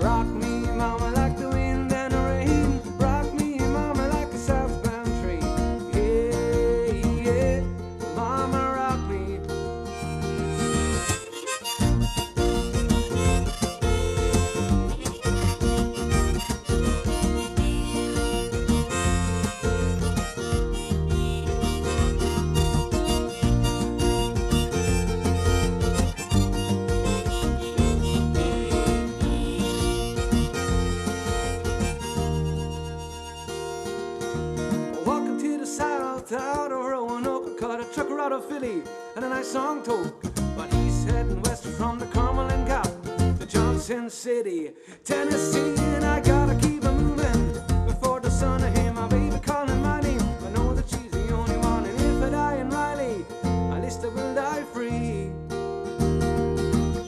Rock me, mama, like the wind and the rain. Rock me, mama, like a southbound train. Yeah, yeah, mama, rock me. Walking to the south out of Roanoke, caught a trucker out of Philly and a nice song took. But he's heading west from the corner. Sin City, Tennessee, and I gotta keep it moving before the sun I hear my baby calling my name. I know that she's the only one, and if I die in Riley, at least I will die free.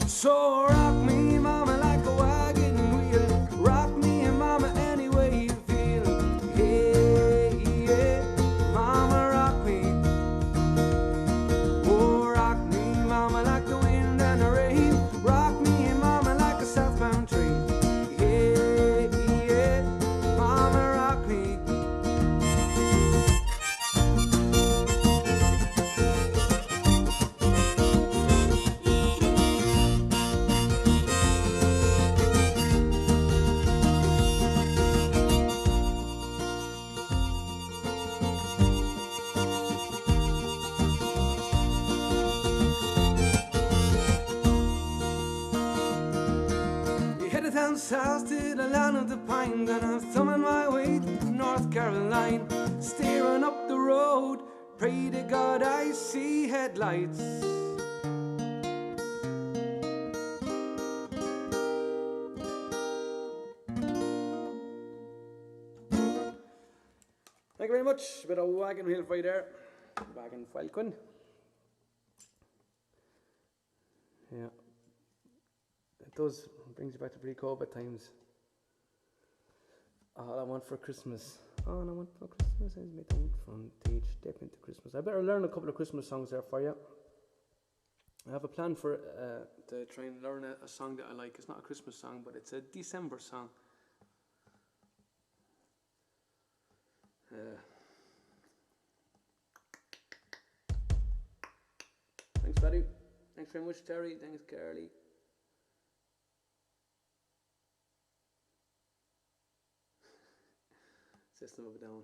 So rock me, mama, like a wagon wheel. Rock me, mama, any way you feel. Hey, yeah, mama, rock me. Oh, rock me, mama, like the wind and the rain. Rock me, mama, like a southbound train. Yeah, yeah, mama, rock me. Headed down south to the land of the pine, gonna thumbing my way to North Carolina, steering up the road, pray to God I see headlights. Thank you very much. A bit of wagon wheel for you there. Wagon Falcon. Yeah. It does. Brings you back to pre-COVID times. All I want for Christmas. All I want for Christmas is me down frontage, step into Christmas. I better learn a couple of Christmas songs there for you. I have a plan for to try and learn a song that I like. It's not a Christmas song, but it's a December song. Thanks, Paddy. Thanks very much, Terry. Thanks, Carly. System of a Down.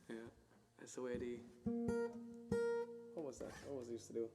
Yeah, that's the way what was that? What was I used to do?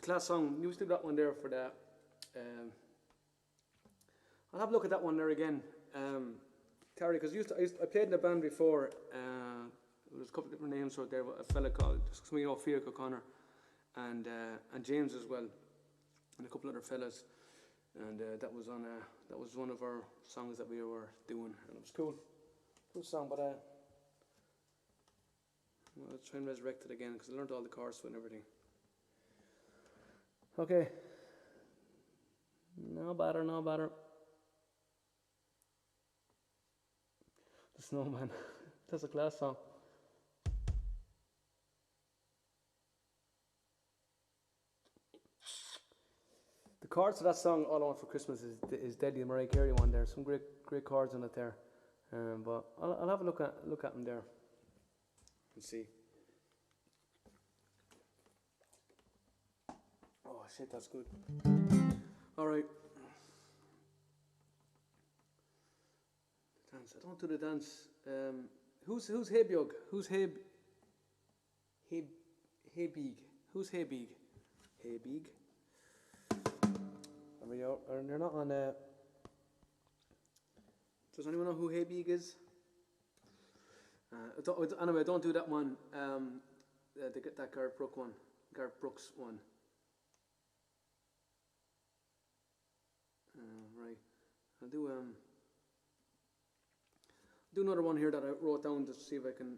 Class song. You used to do that one there for that. I'll have a look at that one there again, Terry, because I played in a band before. There was a couple of different names out there. A fella called Fiach O'Connor, and James as well, and a couple other fellas. And that was one of our songs that we were doing, and it was cool song. But I'll try and resurrect it again because I learned all the chorus and everything. Okay. No batter. The Snowman. That's a class song. The chords of that song, All I Want for Christmas, is Deadly, the Mariah Carey one there. Some great chords on it there. But I'll have a look at them there and see. Oh shit, that's good. All right. Dance. I don't do the dance. Who's Hebjog? Who's Hebig? Who's Hebig? Hebig. They're not on. Does anyone know who Hebig is? Anyway, I don't do that one. That Garth Brooks one. Right. I'll do another one here that I wrote down to see if I can.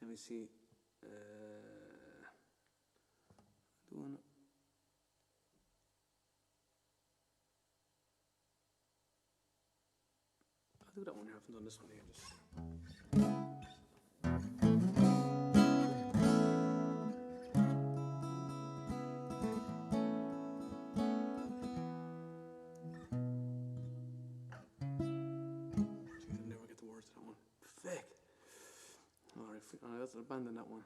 Let me see. Doing. I'll do that one here. I haven't done this one here. Just. I'll never get the words to that one. Feck. Alright, let's abandon that one.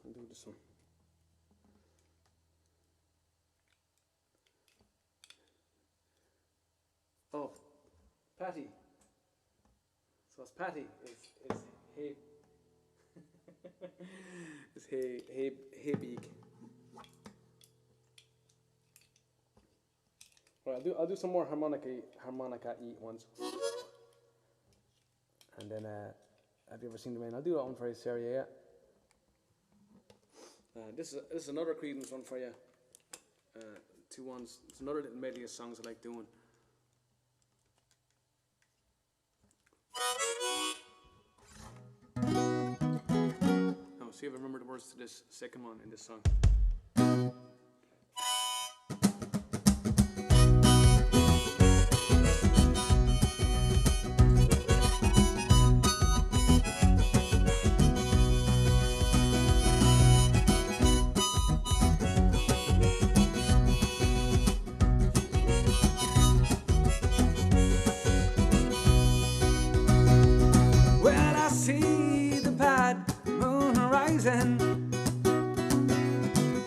I'll do this one. Oh, Patty. So it's Patty. It's hey. It's hey big. Right, I'll do some more harmonica E ones. And then have you ever seen the man? I'll do that one for you, Sarah. Yeah. This is another Creedence one for you. Two ones. It's another little medley of songs I like doing. Now, see if I remember the words to this second one in this song.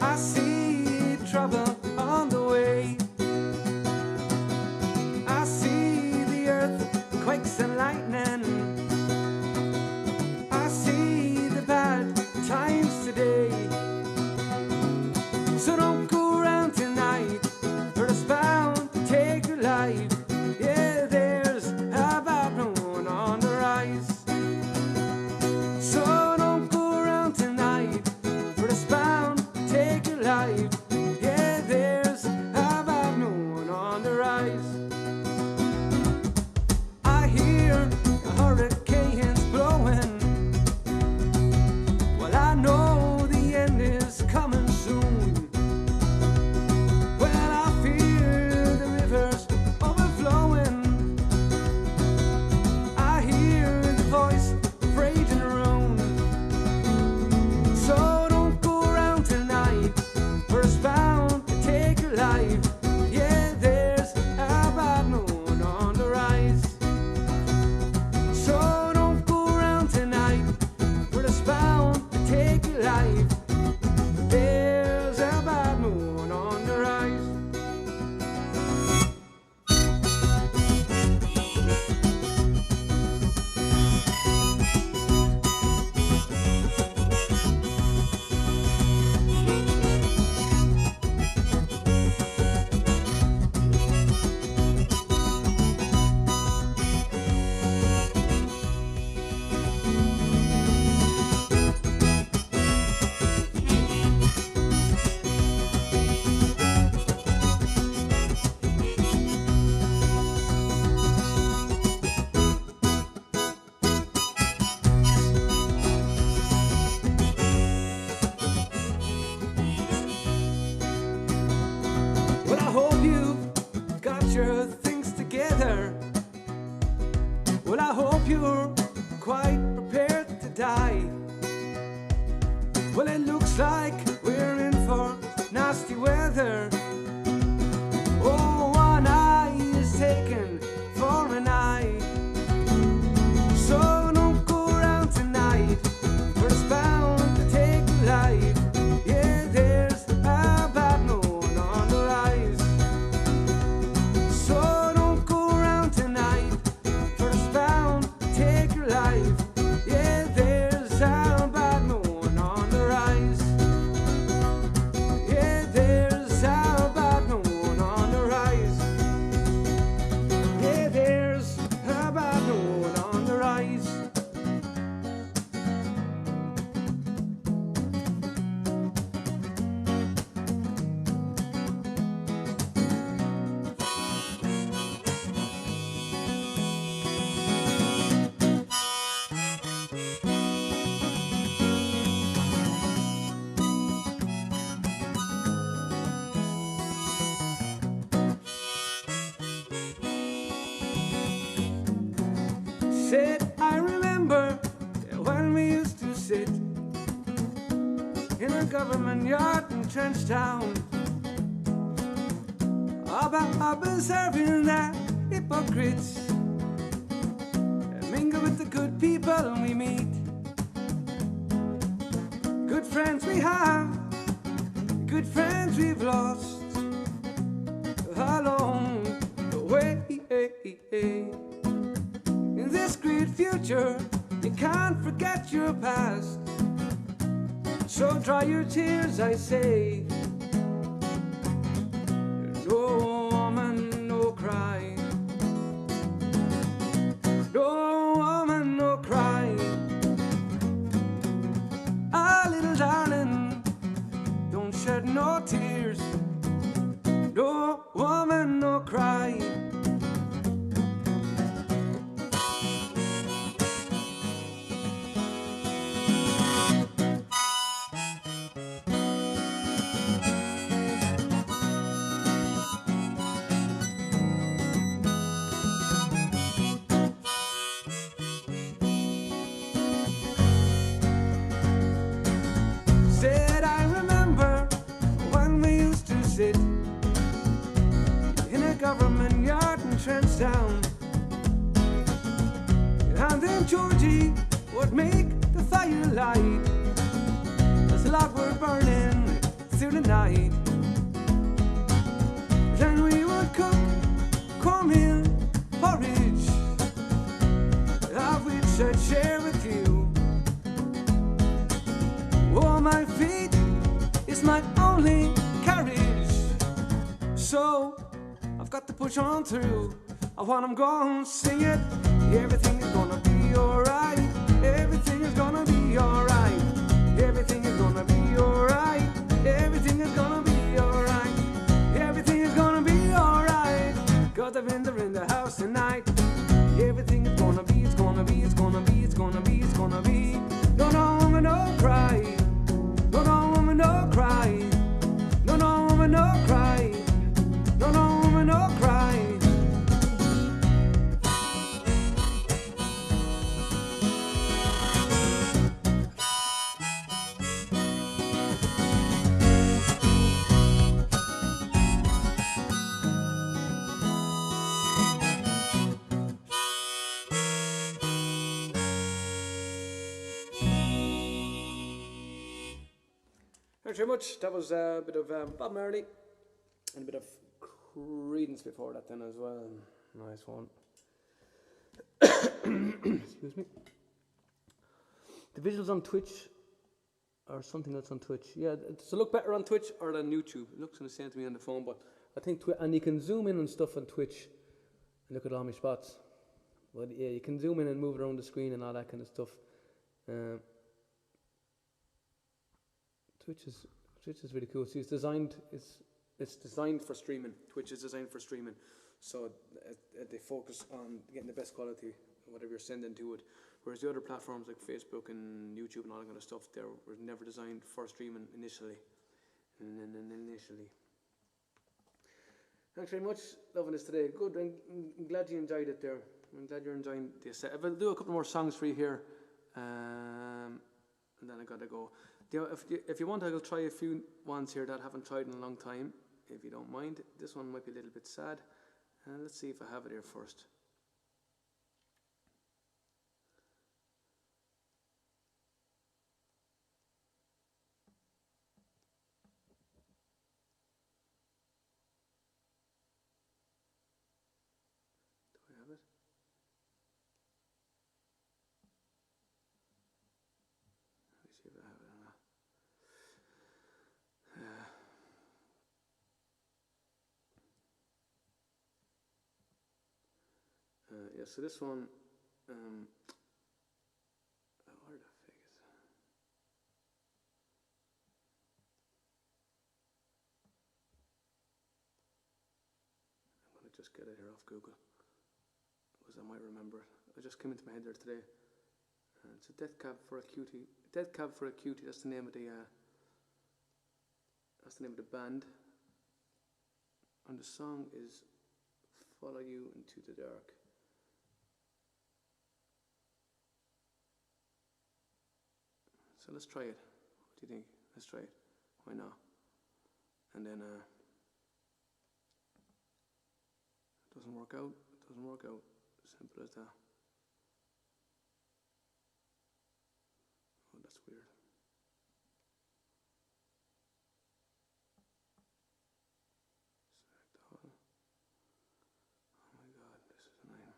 I see trouble on the way. I see the earth quakes and lightning. I see the bad times today. So don't go around tonight, for it's bound to take your life. Yeah, there's a bad moon on the rise. So don't go around tonight, for it's bound to take your life. Yeah, there's a bad moon on the rise. I hear the hurricanes blowing. Well, I know the end is coming soon. Well, I feel the rivers overflowing. I hear the voice of rage and ruin. So don't go around tonight, for it's bound to take your life. Yeah, there's a bad moon on the rise. So don't go around tonight, for it's bound to take your life. There's a bad moon on the rise. Well, I hope you've got your things together. Well, I hope you're quite prepared to die. Well, it looks like we're in for nasty weather. Oh, one eye is taken for an eye. So don't go around tonight, for it's bound to take your life. Yeah, there's a bad moon on the rise. So don't go around tonight, for it's bound to take your life. Yeah, there's a bad moon on the rise. in a government yard in Trenchtown. Observing that hypocrites mingle with the good people we meet. Good friends we have, good friends we've lost along the way. In this great future, you can't forget your past. So dry your tears, I say. No woman, no cry. No woman, no cry. Ah, little darling, don't shed no tears. No woman, no cry. Said I remember when we used to sit in a government yard in Trenchtown, and then Georgie would make the fire light as the log were burning through the night. Then we would cook cornmeal porridge, of which I'd share with you. Oh, my feet is my only carriage, so I've got to push on through. When I'm gonna sing it, everything is gonna be alright. Everything is gonna be alright. Everything is gonna be alright. Everything is gonna be alright. Everything is gonna be alright. Got the vendor in the house tonight. Everything is gonna be, it's gonna be, it's gonna be, it's gonna be, it's gonna be. No, no, woman, no cry. No, no, woman, no cry. No, no, woman, no cry. No, no, woman, no cry. Thanks very much. That was a bit of Bob Marley and a bit of Creedence before that then as well. Nice one. Excuse me. The visuals on Twitch or something else on Twitch. Yeah, does it look better on Twitch or on YouTube? It looks the same to me on the phone, but I think and you can zoom in and stuff on Twitch and look at all my spots. But yeah, you can zoom in and move around the screen and all that kind of stuff. Twitch is really cool. See, it's designed for streaming. Twitch is designed for streaming, so they focus on getting the best quality of whatever you're sending to it. Whereas the other platforms like Facebook and YouTube and all that kind of stuff, they were never designed for streaming initially. Thanks very much. Loving this today. Good. I'm glad you enjoyed it there. I'm glad you're enjoying this. I'll do a couple more songs for you here, and then I gotta go. If you want, I'll try a few ones here that I haven't tried in a long time, if you don't mind. This one might be a little bit sad. Let's see if I have it here first. Do I have it? Let me see if I have it or not. Yeah, so this one, where the fig is it? I'm going to just get it here off Google, because I might remember it. It just came into my head there today. It's a Death Cab for a Cutie. Death Cab for a Cutie, that's the name of the band. And the song is Follow You Into the Dark. So let's try it. What do you think? Let's try it. Why not? And then doesn't work out. Doesn't work out. Simple as that. Oh, that's weird. Select all. Oh my God, this is annoying.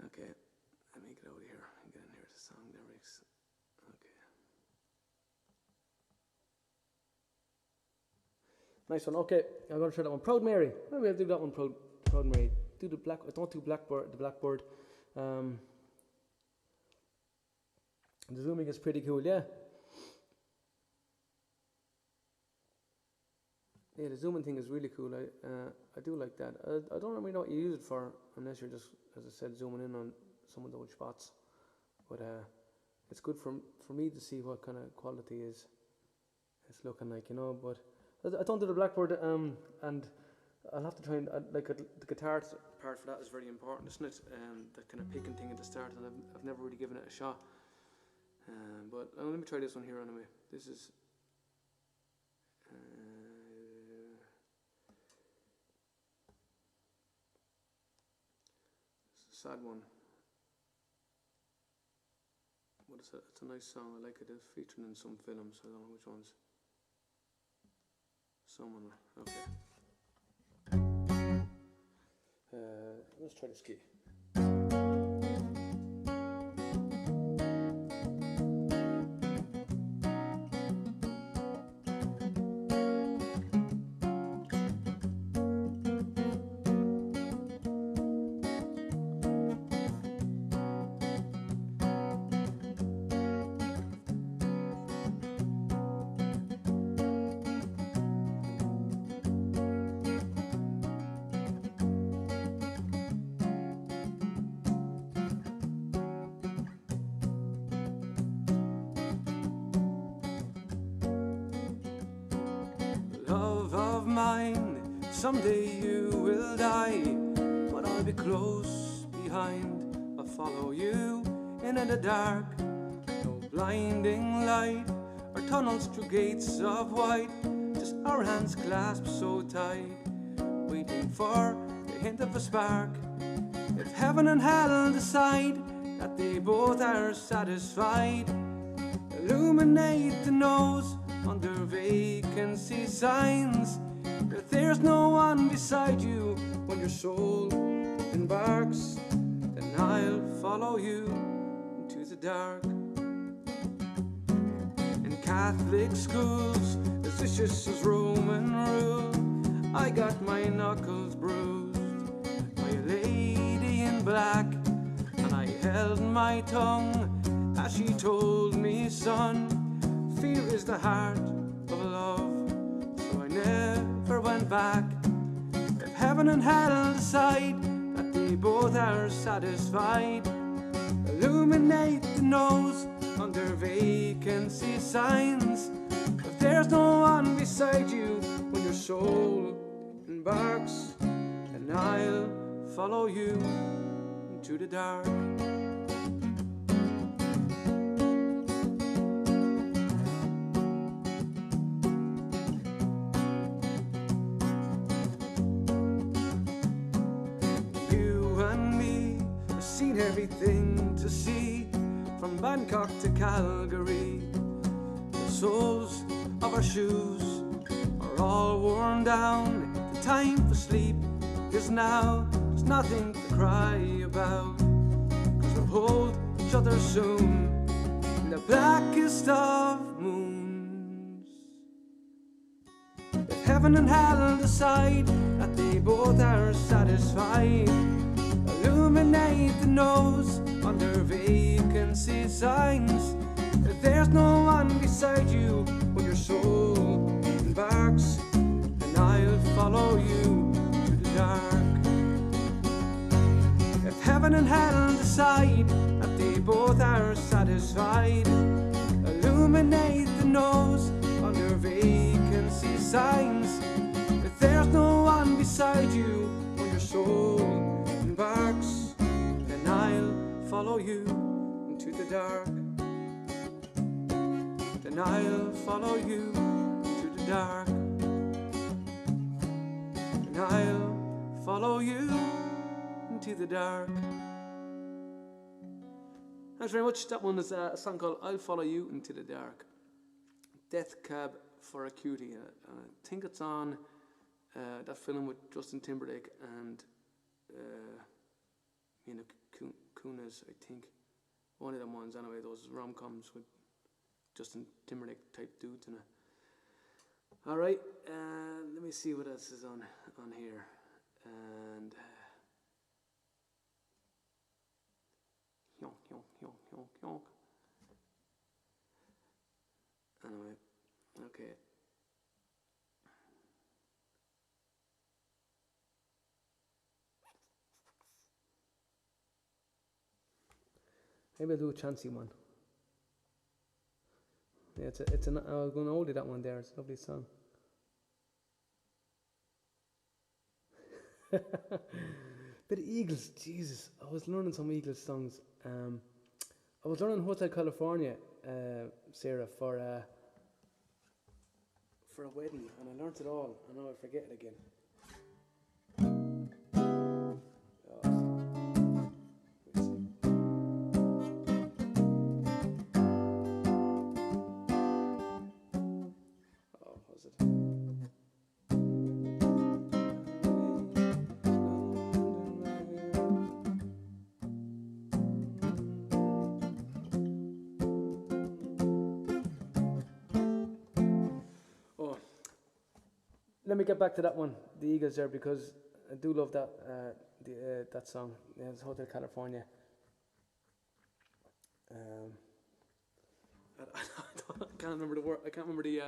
Okay, let me get out of here and get in here to song lyrics. Okay. Nice one. Okay, I'm going to try that one. Proud Mary. Maybe I'll do that one. Proud Mary. Do the black. Don't do Blackbird. The Blackbird. The zooming is pretty cool. Yeah. Yeah, the zooming thing is really cool. I do like that. I don't really know what you use it for, unless you're just, as I said, zooming in on some of those spots. But it's good for me to see what kind of quality it's looking like, you know. But I don't do the Blackbird, and I'll have to try and the guitar part for that is very important, isn't it? That kind of picking thing at the start, and I've never really given it a shot. But let me try this one here anyway. This is it's a sad one. What is it? It's a nice song. I like it. It's featured in some films. I don't know which ones. Someone. Okay. Let's try this key. Love of mine, someday you will die, but I'll be close behind. I'll follow you into the dark. No blinding light or tunnels through gates of white, just our hands clasped so tight, waiting for the hint of a spark. If heaven and hell decide that they both are satisfied, illuminate the nose under vacancy signs, that there's no one beside you when your soul embarks. Then I'll follow you into the dark. In Catholic schools, as vicious as Roman rule, I got my knuckles bruised by a lady in black, and I held my tongue as she told me, son, fear is the heart of love. So I never went back. If heaven and hell decide that they both are satisfied, illuminate the nose under vacancy signs. If there's no one beside you when your soul embarks, then I'll follow you into the dark. Everything to see, from Bangkok to Calgary. The soles of our shoes are all worn down. The time for sleep is now. There's nothing to cry about, 'cause we'll hold each other soon in the blackest of moons. If heaven and hell decide that they both are satisfied, illuminate the nose under vacancy signs. If there's no one beside you when your soul embarks, then I'll follow you to the dark. If heaven and hell decide that they both are satisfied, illuminate the nose under vacancy signs. If there's no one beside you when your soul embarks, then follow you into the dark. Then I'll follow you into the dark. Then I'll follow you into the dark. Thanks very much. That one is a song called I'll Follow You Into the Dark. Death Cab for a Cutie. I think it's on that film with Justin Timberlake and Mila Kunis, I think. One of them ones anyway, those rom-coms with Justin Timberlake type dudes in it. Alright, let me see what else is on here. And yonk. Anyway, okay. Maybe I'll do a chancy one. Yeah, I was going to hold you that one there. It's a lovely song. Bit of Eagles, Jesus. I was learning some Eagles songs. I was learning Hotel California, Sarah, for a wedding, and I learnt it all, and now I forget it again. Let me get back to that one, the Eagles there, because I do love that that song. Yeah, it's Hotel California. I can't remember the word. I can't remember the.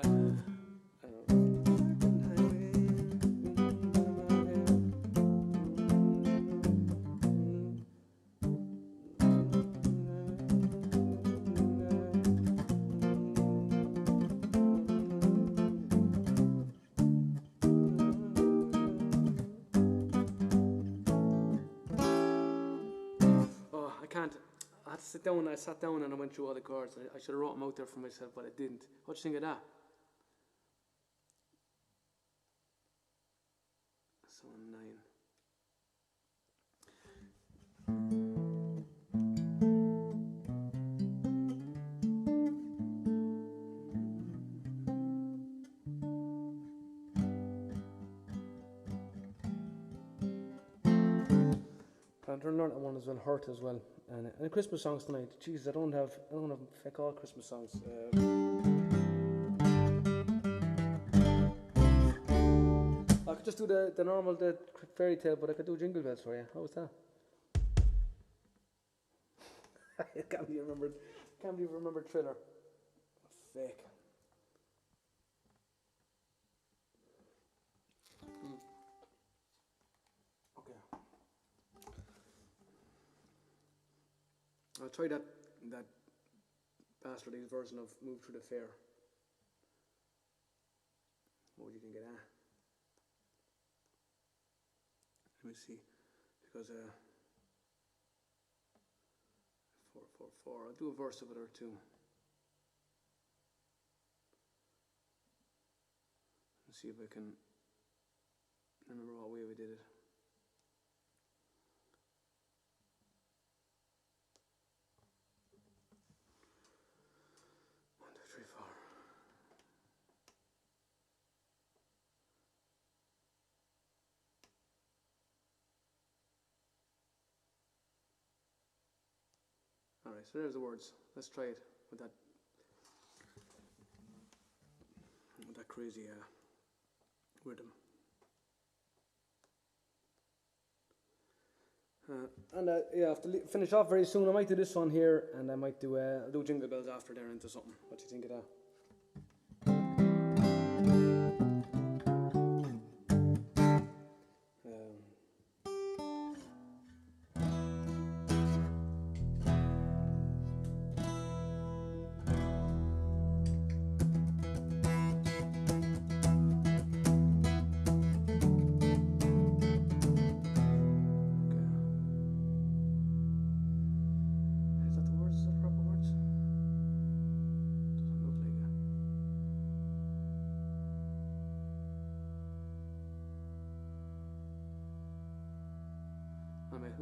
Sit down. I sat down and I went through all the chords. I should have wrote them out there for myself, but I didn't. What do you think of that? Song 9. I'm trying to learn that one as well, Hurt as well. And the Christmas songs tonight. Jesus, I don't have fuck all Christmas songs. I could just do the normal fairy tale, but I could do Jingle Bells for you. How was that? I can't believe you remembered Thriller. Fake. I'll try that bastardized version of Move Through the Fair. What would you think of that? Let me see, because 444. I'll do a verse of it or two. Let's see if I can remember what way we did it. 1, 2, 3, 4. All right, so there's the words. Let's try it with that crazy rhythm. Yeah, I have to finish off very soon. I might do this one here, and I might do I'll do Jingle Bells after there into something. What do you think of that?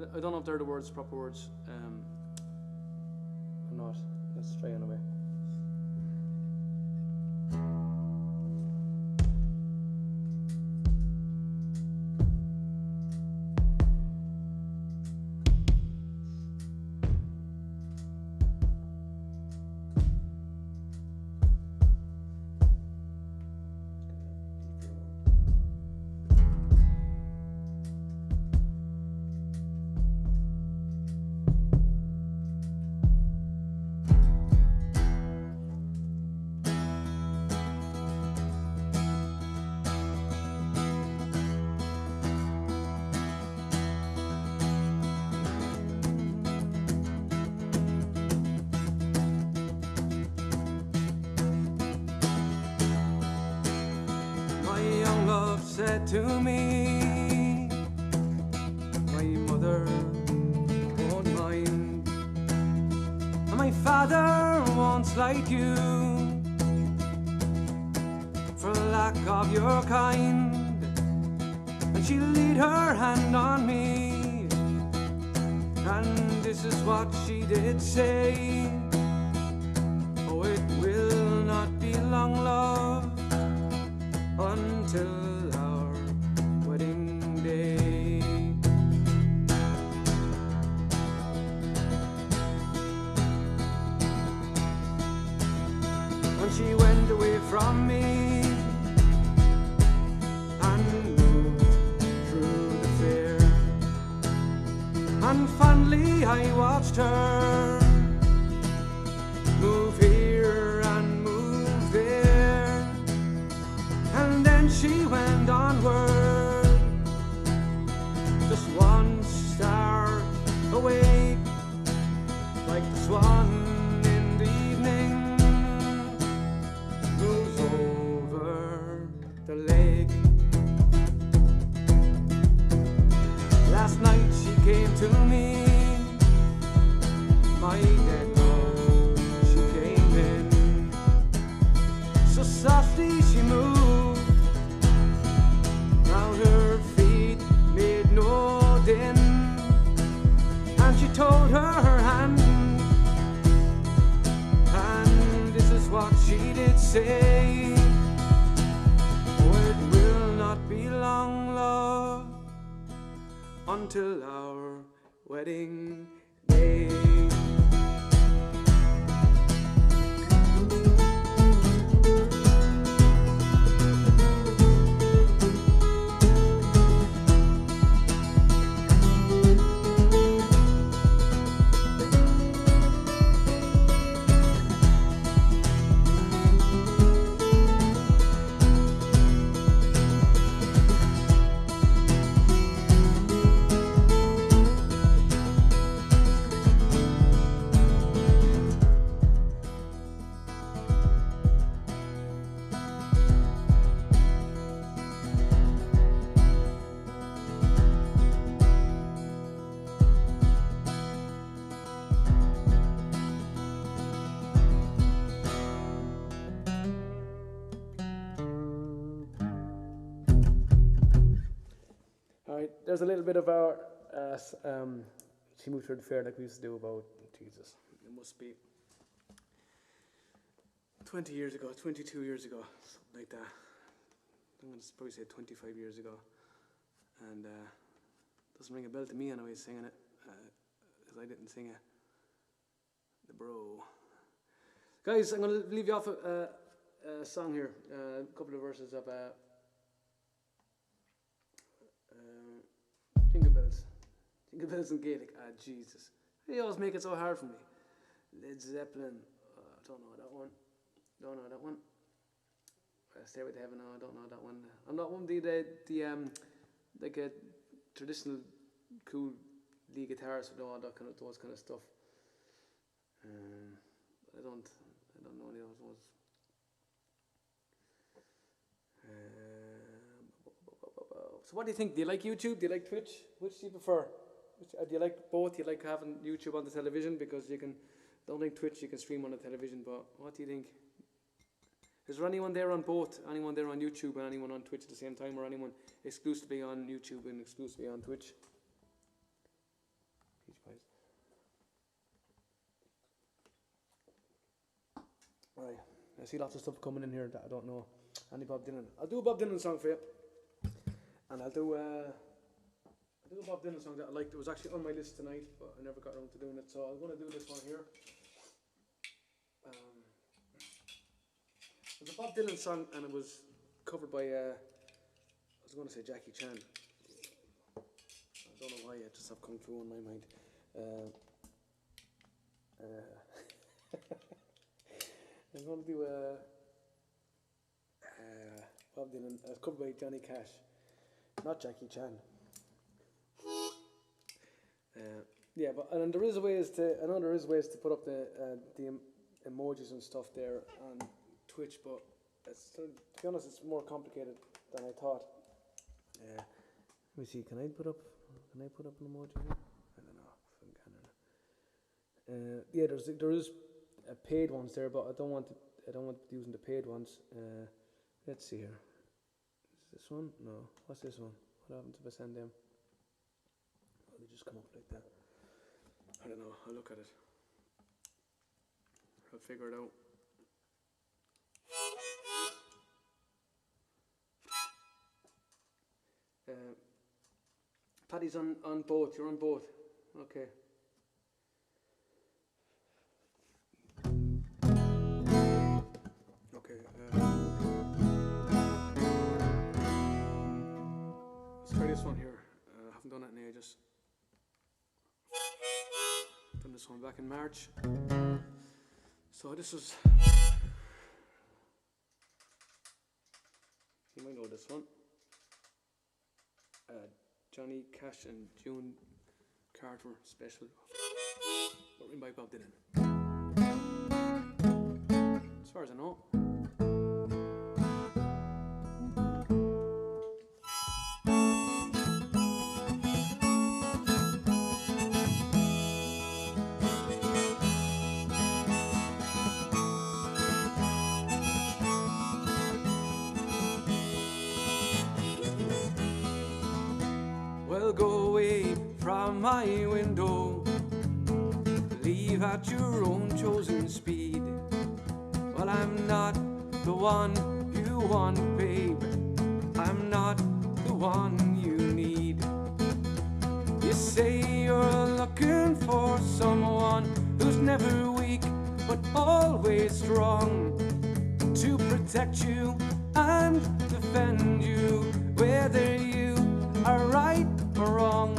I don't know if they're the words, proper words. Or not. Let's try anyway. Said to me, my mother won't mind, and my father won't slight you for lack of your kind, and she'll lead her hand on me, and this is what she did say: oh, it will not be long, love, until our wedding day. When she went away from me and moved through the fair, and fondly I watched her move here and move there, and then she went onward, just one star away, like the swan in the evening moves over the lake. Last night she came to me, my dead dog, she came in, so softly she moved, round her feet made no din, and she told her hand, and this is what she did say: oh, it will not be long, love, until our wedding day. Alright, there's a little bit of our She Moved Through the Fair, like we used to do about, Jesus, it must be 20 years ago, 22 years ago, something like that. I'm going to probably say 25 years ago. And doesn't ring a bell to me anyway, singing it, because I didn't sing it. The bro. Guys, I'm going to leave you off a song here, a couple of verses of Jingle Bells. Jingle Bells in Gaelic. Ah, Jesus. They always make it so hard for me. Led Zeppelin. Don't know that one. Don't know that one. Stairway to Heaven. No, I don't know that one. I'm not one of the like a traditional cool lead guitarist with all that kind of those kind of stuff. I don't know any of those ones. So what do you think? Do you like YouTube? Do you like Twitch? Which do you prefer? Do you like both? Do you like having YouTube on the television? Because you can, don't think Twitch you can stream on the television, but what do you think? Is there anyone there on both? Anyone there on YouTube and anyone on Twitch at the same time, or anyone exclusively on YouTube and exclusively on Twitch? Right. Right. I see lots of stuff coming in here that I don't know. Any Bob Dylan. I'll do a Bob Dylan song for you. And I'll do a Bob Dylan song that I liked. It was actually on my list tonight, but I never got around to doing it. So I'm going to do this one here. It was a Bob Dylan song, and it was covered by, I was going to say Jackie Chan. I don't know why, I just have Kung Fu in my mind. I'm going to do Bob Dylan. It's covered by Johnny Cash, not Jackie Chan. Yeah, but and there is ways to. I know there is ways to put up the emojis and stuff there on Twitch, but it's, to be honest, it's more complicated than I thought. Let me see. Can I put up an emoji here? I don't know if I can. Yeah, there is paid ones there, but I don't want using the paid ones. Let's see here. Is this one? No. What's this one? What happens if I send them? Oh, they just come up like that. I don't know. I'll look at it. I'll figure it out. Paddy's on both. You're on both. Okay. Okay. Let's try this one here. I haven't done it in ages. Done this one back in March. So this was. You might know this one. Johnny Cash and June Carter special. Written by Bob Dylan. As far as I know. Well, go away from my window, leave at your own chosen speed. Well, I'm not the one you want, babe. I'm not the one you need. You say you're looking for someone who's never weak, but always strong, to protect you and defend you, whether you are right or wrong.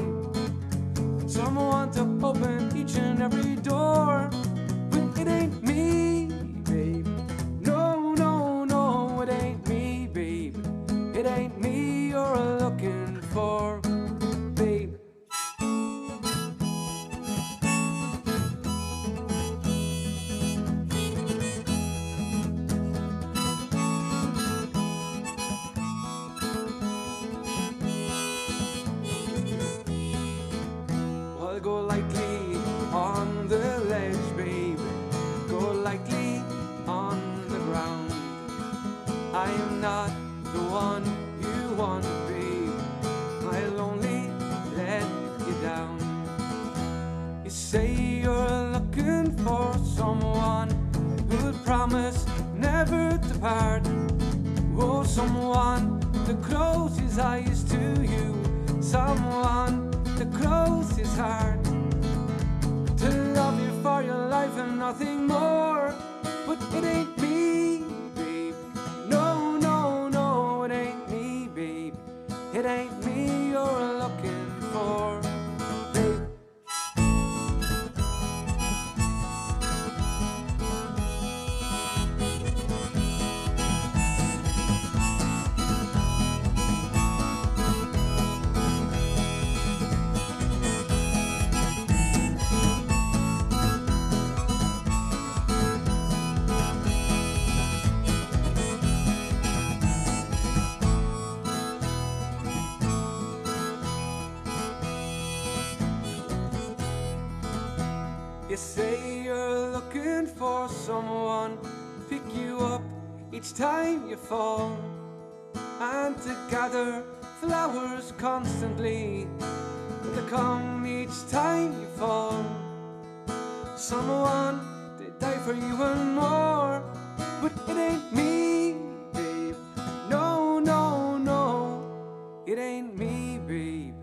Someone to open each and every door, but it ain't me, babe. No, no, no, it ain't me, babe. It ain't me you're looking for, babe. Well, go lightly on the ledge, babe. Go lightly on the ground. I am not the one you want, babe. I'll only let you down. You say you're looking for someone who'll promise never to part. Oh, someone to close his eyes to you. Someone to close his heart, to love you for your life and nothing more. But it ain't me, babe. No, no, no, it ain't me, babe. It ain't me you're looking for, babe. You say you're looking for someone to pick you up each time you fall, and to gather flowers constantly, to come each time you fall. Someone they die for you and more, but it ain't me, babe. No, no, no, it ain't me, babe.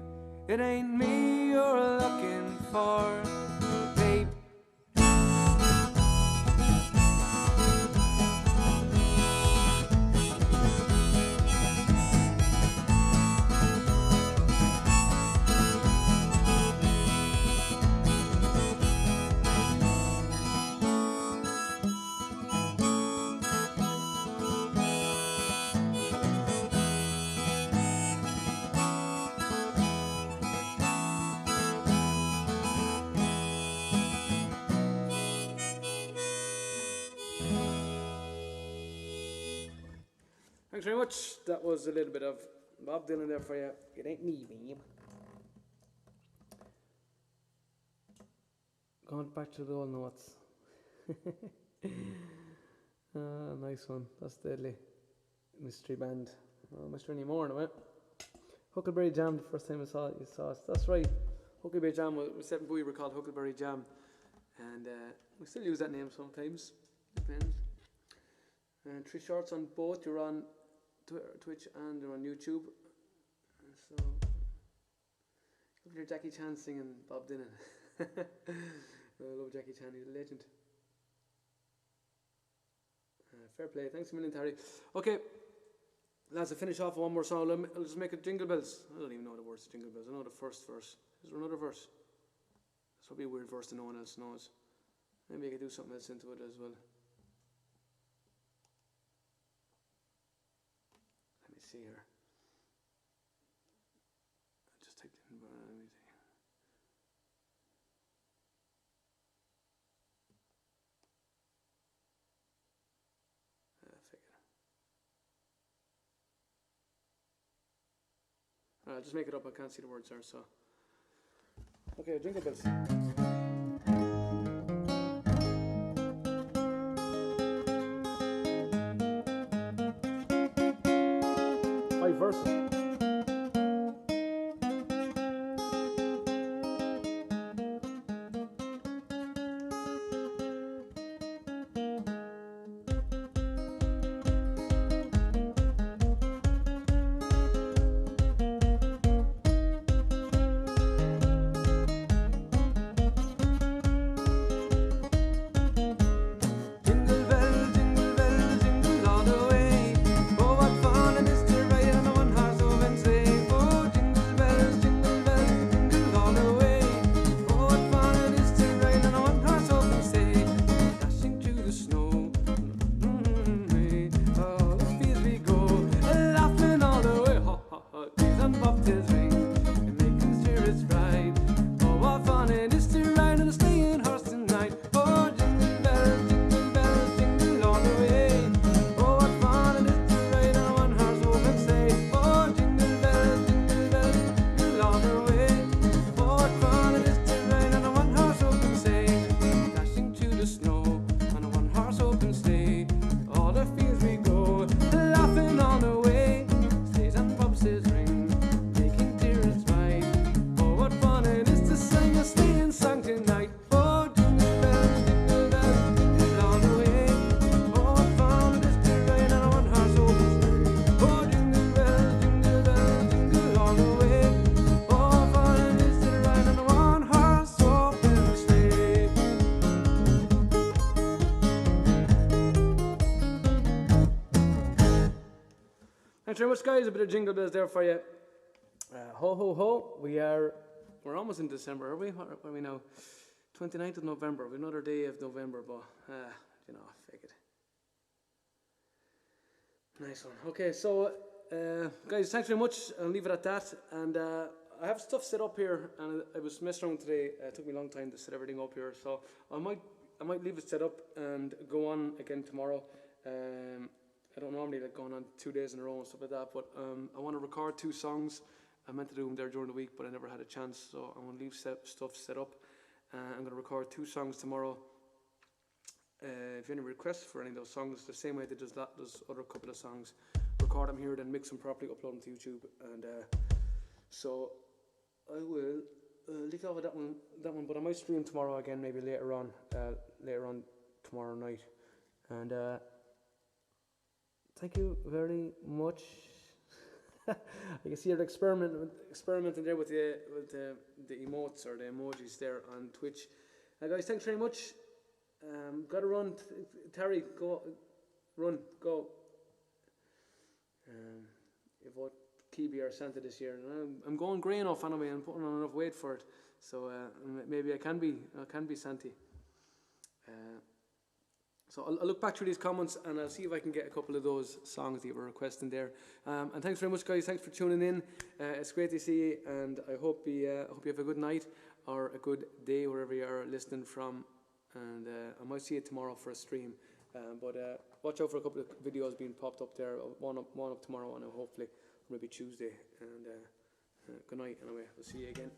It ain't me you're looking for, babe. Thanks very much. That was a little bit of Bob Dylan there for you. It ain't me, babe. Going back to the old notes. Nice one. That's deadly. Mystery band. Oh, mystery anymore now, eh? Huckleberry Jam, the first time I saw it, you saw us. That's right. Huckleberry Jam, was 7 Bowie were called Huckleberry Jam. And we still use that name sometimes. Depends. And 3 shorts on both. You're on Twitch and you're on YouTube. So, look at your Jackie Chan singing Bob Dylan. I love Jackie Chan, he's a legend. Fair play, thanks a million, Terry. Okay, lads, to finish off with one more song, I'll just make it Jingle Bells. I don't even know the words to Jingle Bells. I know the first verse. Is there another verse? It's probably a weird verse that no one else knows. Maybe I could do something else into it as well. Let me see here. I just typed in, let me see. I'll just make it up, I can't see the words there, so. Okay, Jingle Bells. 5 verses. Thanks very much, guys. A bit of Jingle Bells there for you. Ho, ho, ho. We're almost in December, are we? What are we now? 29th of November. We've another day of November, but, fake it. Nice one. Okay, so, guys, thanks very much. I'll leave it at that. And I have stuff set up here, and I was messing around today. It took me a long time to set everything up here, so I might leave it set up and go on again tomorrow. I don't normally like going on 2 days in a row and stuff like that, but I want to record 2 songs. I meant to do them there during the week, but I never had a chance, so I'm going to leave stuff set up. I'm going to record 2 songs tomorrow. If you have any requests for any of those songs, the same way they does those other couple of songs, record them here, then mix them properly, upload them to YouTube, and so I will leak over that one, but I might stream tomorrow again, maybe later on tomorrow night. And thank you very much. You can see you're experimenting there with the emotes or the emojis there on Twitch. Guys, thanks very much. Gotta run. Terry, go. Run, go. You vote Kiwi or Santa this year. I'm going grey enough anyway. I'm putting on enough weight for it, so maybe I can be Santi. So I'll look back through these comments and I'll see if I can get a couple of those songs that you were requesting there. And thanks very much, guys. Thanks for tuning in. It's great to see you, and I hope you have a good night or a good day wherever you are listening from. And I might see you tomorrow for a stream. But watch out for a couple of videos being popped up there. One up tomorrow, and hopefully maybe Tuesday. And good night. Anyway, we'll see you again.